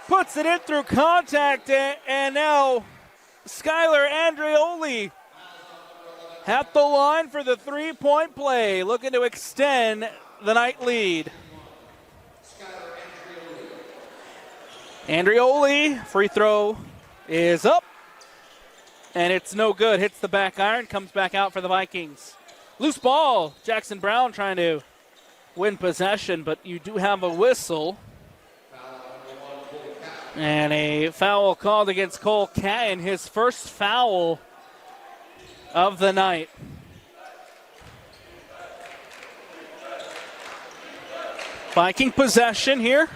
Puts it in through contact, and now Skylar Andreoli at the line for the three-point play, looking to extend the Knight lead. Andreoli, free throw is up, and it's no good. Hits the back iron, comes back out for the Vikings. Loose ball. Jackson Brown trying to win possession, but you do have a whistle. And a foul called against Cole Catton, his first foul of the night. Viking possession here.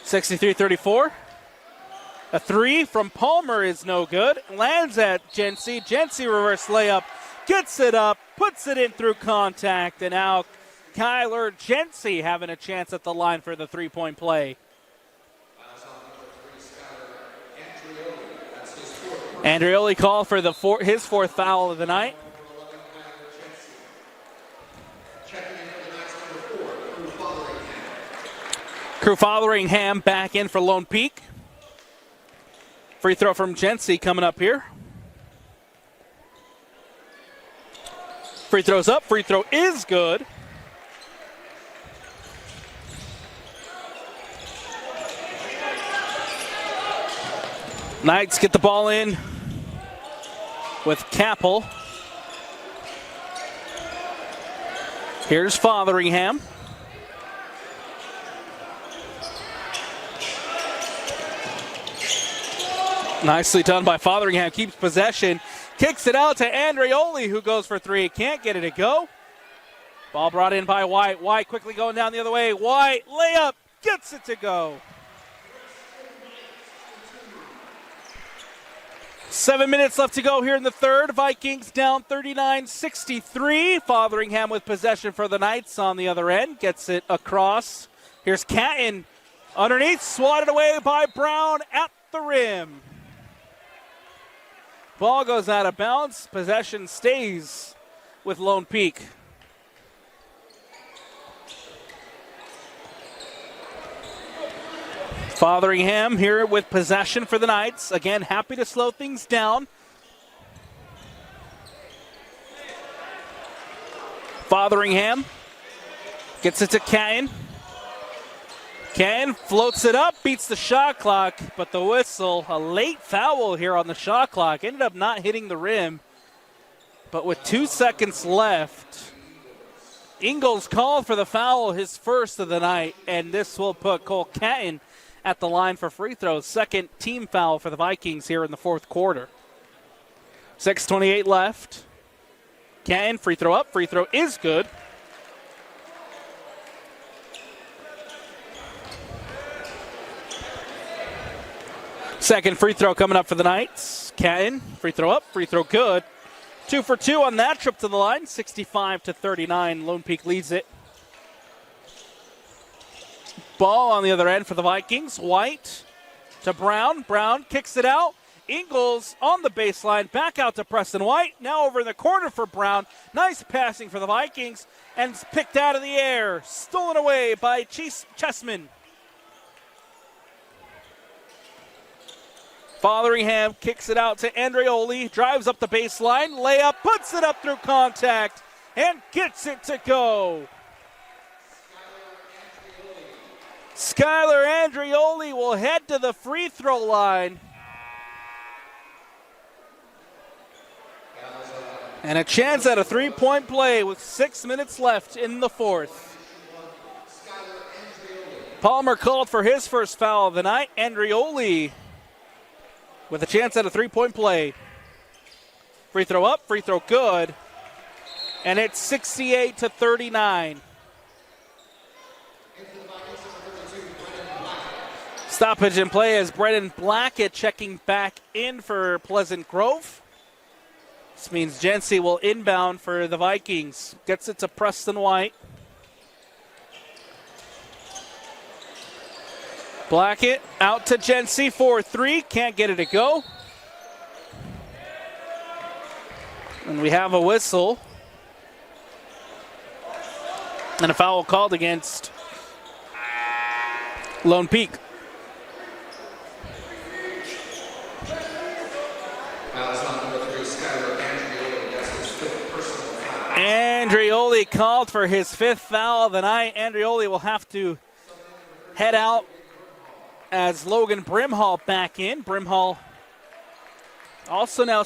63-34. A three from Palmer is no good. Lands at Jency. Jency reverse layup. Gets it up, puts it in through contact, and now Kyler Jency having a chance at the line for the three-point play. Andreoli called for his fourth foul of the night. Crew Fotheringham back in for Lone Peak. Free throw from Jency coming up here. Free throw's up. Free throw is good. Knights get the ball in with Capel. Here's Fotheringham. Nicely done by Fotheringham. Keeps possession. Kicks it out to Andreoli, who goes for three. Can't get it to go. Ball brought in by White. White quickly going down the other way. White, layup, gets it to go. 7 minutes left to go here in the third. Vikings down 39-63. Fotheringham with possession for the Knights on the other end. Gets it across. Here's Catton underneath. Swatted away by Brown at the rim. Ball goes out of bounds. Possession stays with Lone Peak. Fotheringham here with possession for the Knights. Again, happy to slow things down. Fotheringham gets it to Catton. Catton floats it up, beats the shot clock, but the whistle, a late foul here on the shot clock. Ended up not hitting the rim, but with 2 seconds left, Ingles called for the foul, his first of the night, and this will put Cole Catton at the line for free throws. Second team foul for the Vikings here in the fourth quarter. 6:28 left. Catton, free throw up. Free throw is good. Second free throw coming up for the Knights. Catton, free throw up. Free throw good. 2 for 2 on that trip to the line. 65-39. Lone Peak leads it. Ball on the other end for the Vikings. White to Brown. Brown kicks it out. Ingles on the baseline. Back out to Preston White. Now over in the corner for Brown. Nice passing for the Vikings. And it's picked out of the air. Stolen away by Chessman. Fotheringham kicks it out to Andreoli. Drives up the baseline. Layup. Puts it up through contact. And gets it to go. Skylar Andreoli will head to the free throw line. And a chance at a three-point play with 6 minutes left in the fourth. Palmer called for his first foul of the night. Andreoli with a chance at a three-point play. Free throw up, free throw good. And it's 68-39. Stoppage in play as Brennan Blackett checking back in for Pleasant Grove. This means Jency will inbound for the Vikings. Gets it to Preston White. Blackett out to Jency for 3. Can't get it to go. And we have a whistle. And a foul called against Lone Peak. Andreoli called for his 5th foul of the night. Andreoli will have to head out as Logan Brimhall back in. Brimhall also now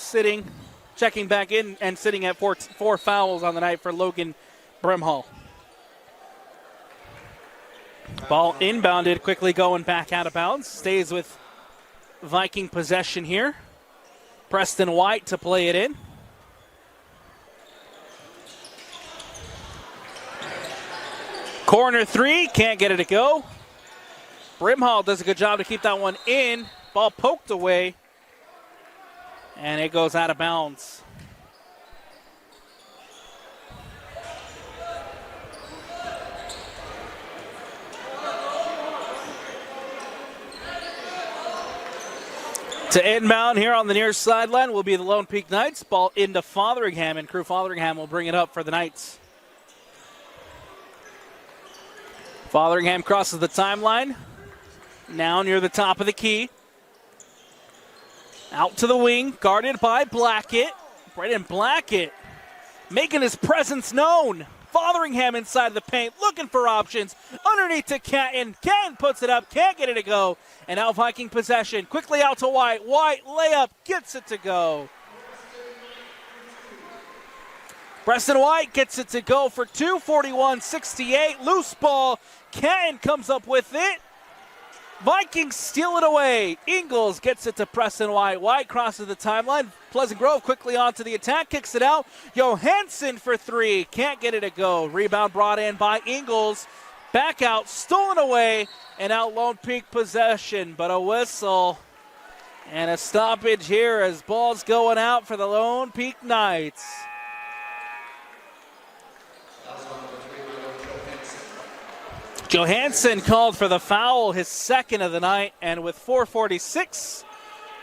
checking back in and sitting at 4 fouls on the night for Logan Brimhall. Ball inbounded, quickly going back out of bounds. Stays with Viking possession here. Preston White to play it in. Corner 3, can't get it to go. Brimhall does a good job to keep that one in. Ball poked away, and it goes out of bounds. To inbound here on the near sideline will be the Lone Peak Knights. Ball into Fotheringham, and Crew Fotheringham will bring it up for the Knights. Fotheringham crosses the timeline. Now near the top of the key. Out to the wing, guarded by Blackett. Brendan Blackett making his presence known. Fotheringham inside the paint, looking for options. Underneath to Canton. Canton puts it up, can't get it to go. And now Viking possession. Quickly out to White. White layup, gets it to go. Preston White gets it to go for 2:41-68. Loose ball. Canton comes up with it. Vikings steal it away. Ingles gets it to Preston White. White crosses the timeline. Pleasant Grove quickly onto the attack, kicks it out. Johansson for three. Can't get it to go. Rebound brought in by Ingles. Back out, stolen away, and out Lone Peak possession. But a whistle and a stoppage here as ball's going out for the Lone Peak Knights. Johansson called for the foul, his second of the night, and with 4:46,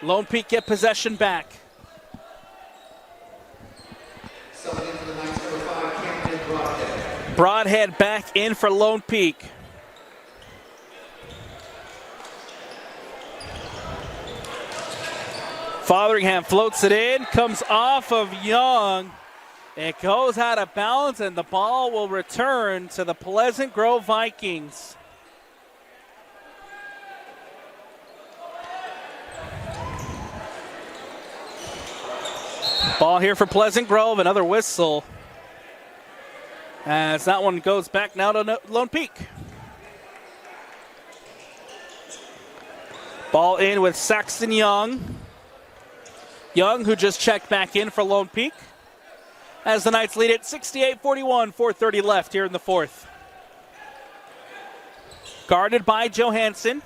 Lone Peak get possession back. Broadhead back in for Lone Peak. Fotheringham floats it in, comes off of Young. It goes out of bounds, and the ball will return to the Pleasant Grove Vikings. Ball here for Pleasant Grove, another whistle. As that one goes back now to Lone Peak. Ball in with Saxon Young. Young, who just checked back in for Lone Peak. As the Knights lead it 68-41, 4:30 left here in the fourth. Guarded by Johansson.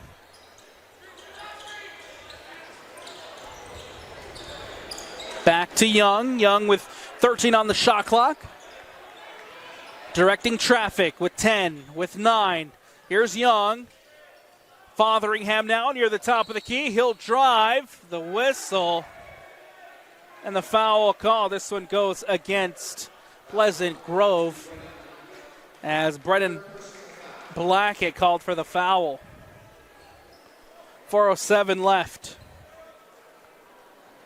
Back to Young. Young with 13 on the shot clock. Directing traffic with 10, with 9. Here's Young. Fotheringham now near the top of the key. He'll drive. The whistle. And the foul call. This one goes against Pleasant Grove as Brendan Blackett called for the foul. 4:07 left.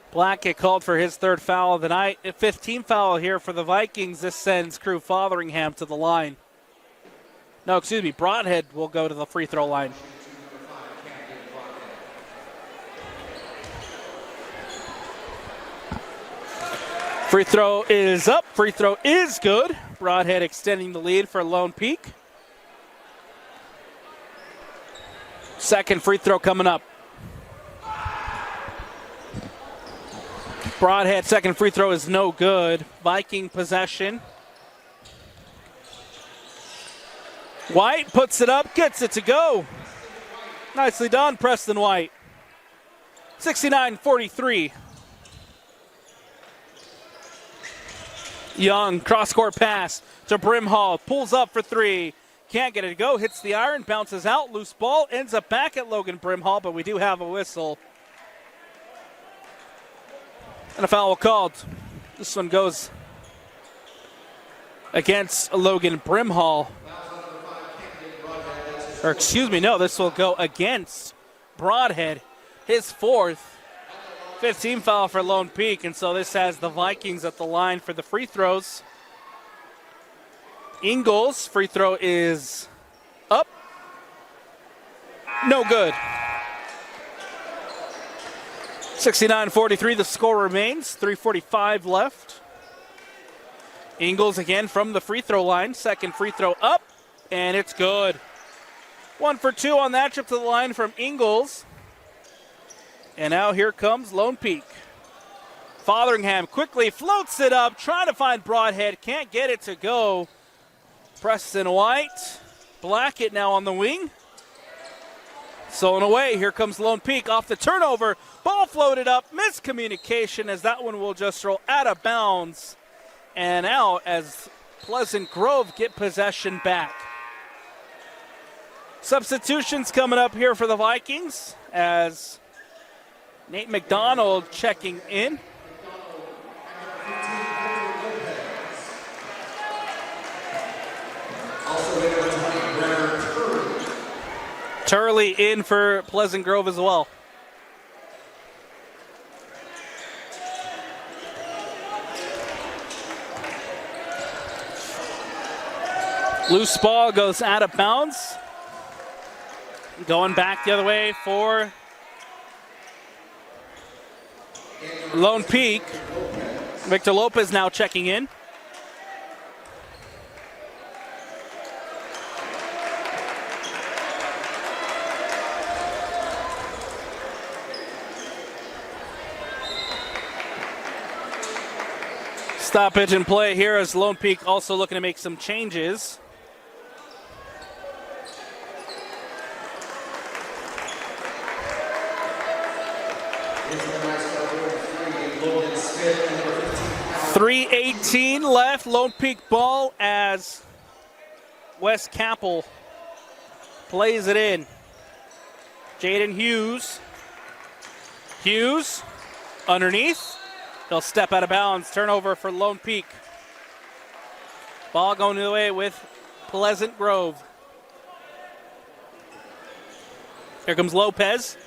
Blackett called for his third foul of the night. A 15th foul here for the Vikings. This sends Crew Fotheringham to the line. No, excuse me. Broadhead will go to the free throw line. Free throw is up. Free throw is good. Broadhead extending the lead for Lone Peak. Second free throw coming up. Broadhead second free throw is no good. Viking possession. White puts it up, gets it to go. Nicely done, Preston White. 69-43. Young, cross-court pass to Brimhall. Pulls up for three. Can't get it to go. Hits the iron, bounces out. Loose ball. Ends up back at Logan Brimhall, but we do have a whistle. And a foul called. This one goes against Logan Brimhall. Or excuse me, no, this will go against Broadhead. His fourth. 15 foul for Lone Peak, and so this has the Vikings at the line for the free throws. Ingles' free throw is up. No good. 69-43, the score remains. 3:45 left. Ingles again from the free throw line. Second free throw up, and it's good. 1 for 2 on that trip to the line from Ingles. And now here comes Lone Peak. Fotheringham quickly floats it up, trying to find Broadhead. Can't get it to go. Preston White. Blackett now on the wing. Stolen away. Here comes Lone Peak off the turnover. Ball floated up. Miscommunication as that one will just roll out of bounds. And out as Pleasant Grove get possession back. Substitutions coming up here for the Vikings as Nate McDonald checking in. Turley in for Pleasant Grove as well. Loose ball goes out of bounds. Going back the other way for Lone Peak. Victor Lopez now checking in. Stoppage and play here as Lone Peak also looking to make some changes. .318 left, Lone Peak ball as Wes Capel plays it in. Jaden Hughes. Hughes underneath. He'll step out of bounds. Turnover for Lone Peak. Ball going the way with Pleasant Grove. Here comes Lopez.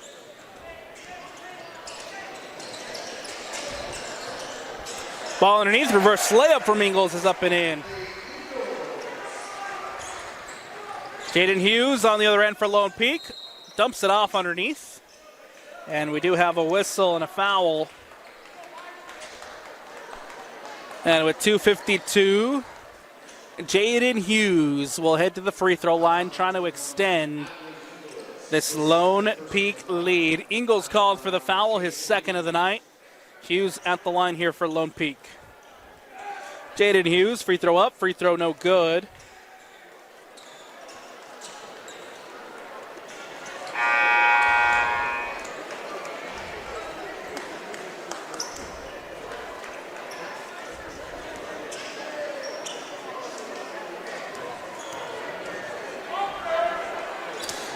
Ball underneath, reverse layup from Ingles is up and in. Jaden Hughes on the other end for Lone Peak. Dumps it off underneath. And we do have a whistle and a foul. And with 2:52, Jaden Hughes will head to the free throw line, trying to extend this Lone Peak lead. Ingles called for the foul, his second of the night. Hughes at the line here for Lone Peak. Jaden Hughes, free throw up, free throw no good.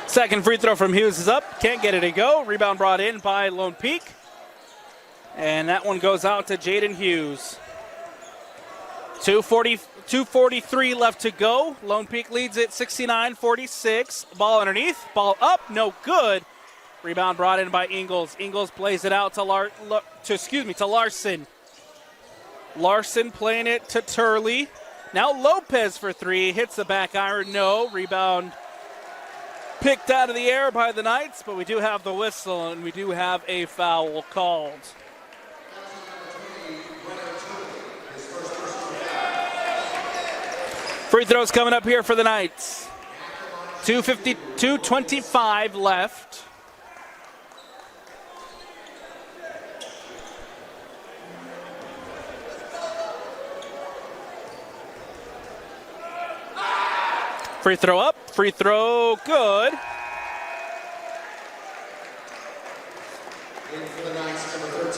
Second free throw from Hughes is up. Can't get it to go. Rebound brought in by Lone Peak. And that one goes out to Jaden Hughes. 2:43 left to go. Lone Peak leads it 69-46. Ball underneath. Ball up. No good. Rebound brought in by Ingles. Ingles plays it out to Larson. Larson playing it to Turley. Now Lopez for three. Hits the back iron. No. Rebound picked out of the air by the Knights, but we do have the whistle and we do have a foul called. Free throws coming up here for the Knights. 2:25 left. Free throw up, free throw good.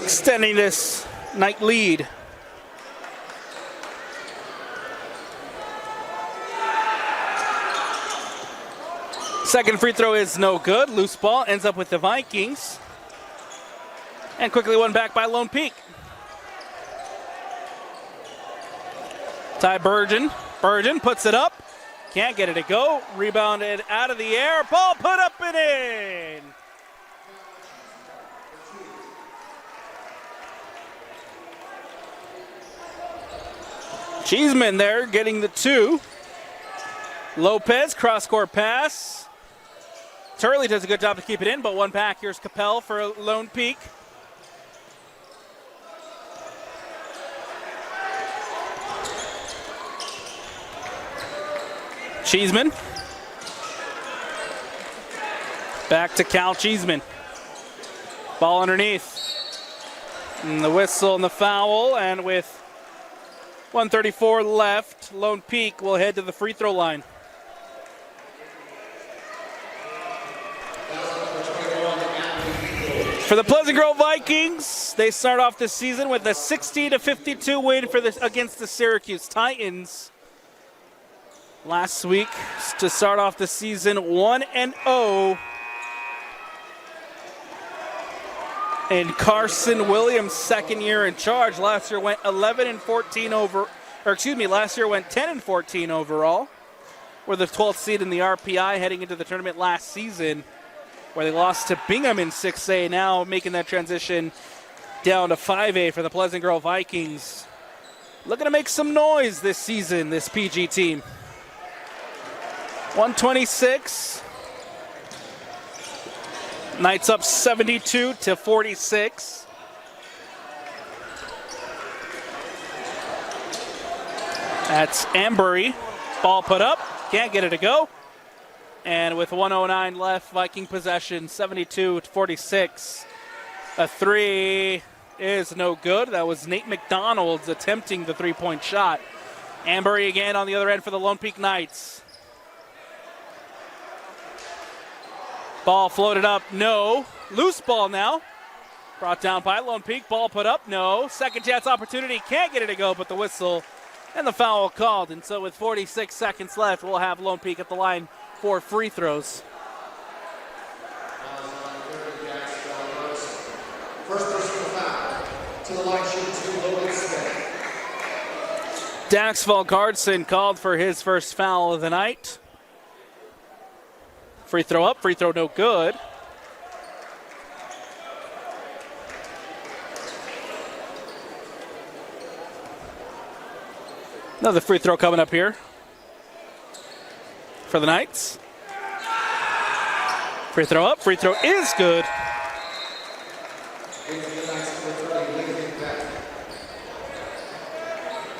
Extending this Knight lead. Second free throw is no good. Loose ball ends up with the Vikings. And quickly won back by Lone Peak. Ty Burgeon. Burgeon puts it up. Can't get it to go. Rebounded out of the air. Ball put up and in. Cheeseman there getting the two. Lopez, cross-court pass. Turley does a good job to keep it in, but one back. Here's Capel for Lone Peak. Cheeseman. Back to Cal Cheeseman. Ball underneath. And the whistle and the foul, and with 1:34 left, Lone Peak will head to the free throw line. For the Pleasant Grove Vikings, they start off the season with a 60-52 win against the Syracuse Titans. Last week, to start off the season, 1-0. And Carson Williams, second year in charge. Last year went 11-14 last year went 10-14 overall. were the 12th seed in the RPI heading into the tournament last season, where they lost to Bingham in 6A, now making that transition down to 5A for the Pleasant Grove Vikings. Looking to make some noise this season, this PG team. 126. Knights up 72-46. That's Ambury. Ball put up. Can't get it to go. And with 1:09 left, Viking possession, 72-46. A three is no good. That was Nate McDonald's attempting the three-point shot. Ambury again on the other end for the Lone Peak Knights. Ball floated up, no. Loose ball now. Brought down by Lone Peak. Ball put up, no. Second chance opportunity, can't get it to go, but the whistle and the foul called. And so with 46 seconds left, we'll have Lone Peak at the line for free throws. First personal foul. To the line, shooting two, Logan Smith. Dax Valgardson called for his first foul of the night. Free throw up, free throw no good. Another free throw coming up here for the Knights. Free throw up, free throw is good.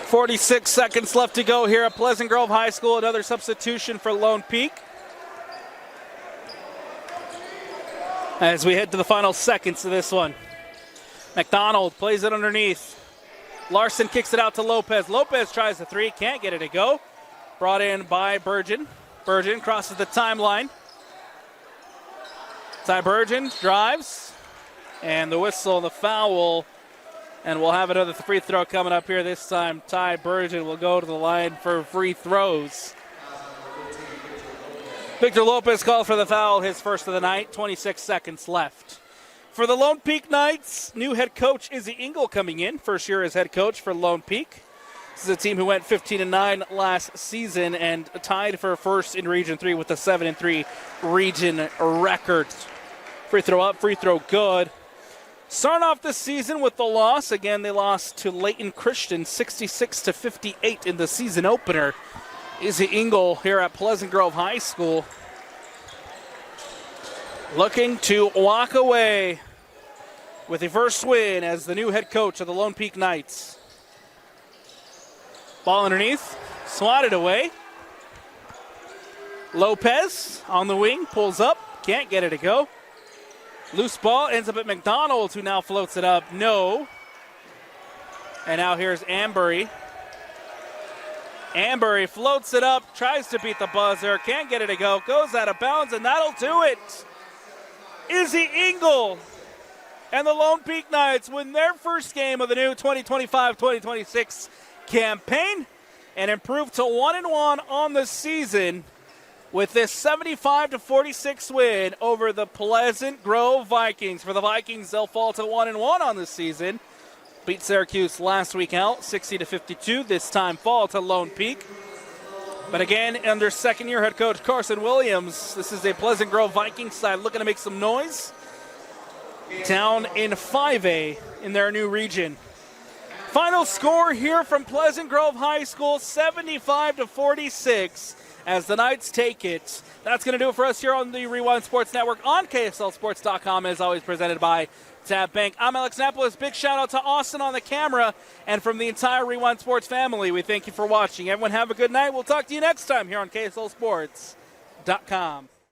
46 seconds left to go here at Pleasant Grove High School. Another substitution for Lone Peak. As we head to the final seconds of this one. McDonald plays it underneath. Larson kicks it out to Lopez. Lopez tries the three, can't get it to go. Brought in by Burgeon. Burgeon crosses the timeline. Ty Burgeon drives. And the whistle, the foul. And we'll have another free throw coming up here. This time, Ty Burgeon will go to the line for free throws. Victor Lopez called for the foul, his first of the night. 26 seconds left. For the Lone Peak Knights, new head coach Izzy Engel coming in. First year as head coach for Lone Peak. This is a team who went 15-9 last season and tied for first in Region 3 with a 7-3 region record. Free throw up, free throw good. Starting off this season with the loss. Again, they lost to Layton Christian 66-58 in the season opener. Izzy Engel here at Pleasant Grove High School looking to walk away with a first win as the new head coach of the Lone Peak Knights. Ball underneath, swatted away. Lopez on the wing, pulls up, can't get it to go. Loose ball ends up at McDonald, who now floats it up, no. And now here's Ambury. Ambury floats it up, tries to beat the buzzer, can't get it to go, goes out of bounds, and that'll do it. Izzy Engel and the Lone Peak Knights win their first game of the new 2025-2026 campaign and improve to 1-1 on the season with this 75-46 win over the Pleasant Grove Vikings. For the Vikings, they'll fall to 1-1 on the season. Beat Syracuse last week out, 60-52. This time fall to Lone Peak. But again, under second-year head coach Carson Williams, this is a Pleasant Grove Vikings side looking to make some noise down in 5A in their new region. Final score here from Pleasant Grove High School, 75-46 as the Knights take it. That's going to do it for us here on the Rewind Sports Network on KSLSports.com, as always presented by Tab Bank. I'm Alex Napolis. Big shout out to Austin on the camera, and from the entire Rewind Sports family, we thank you for watching. Everyone have a good night. We'll talk to you next time here on KSLSports.com.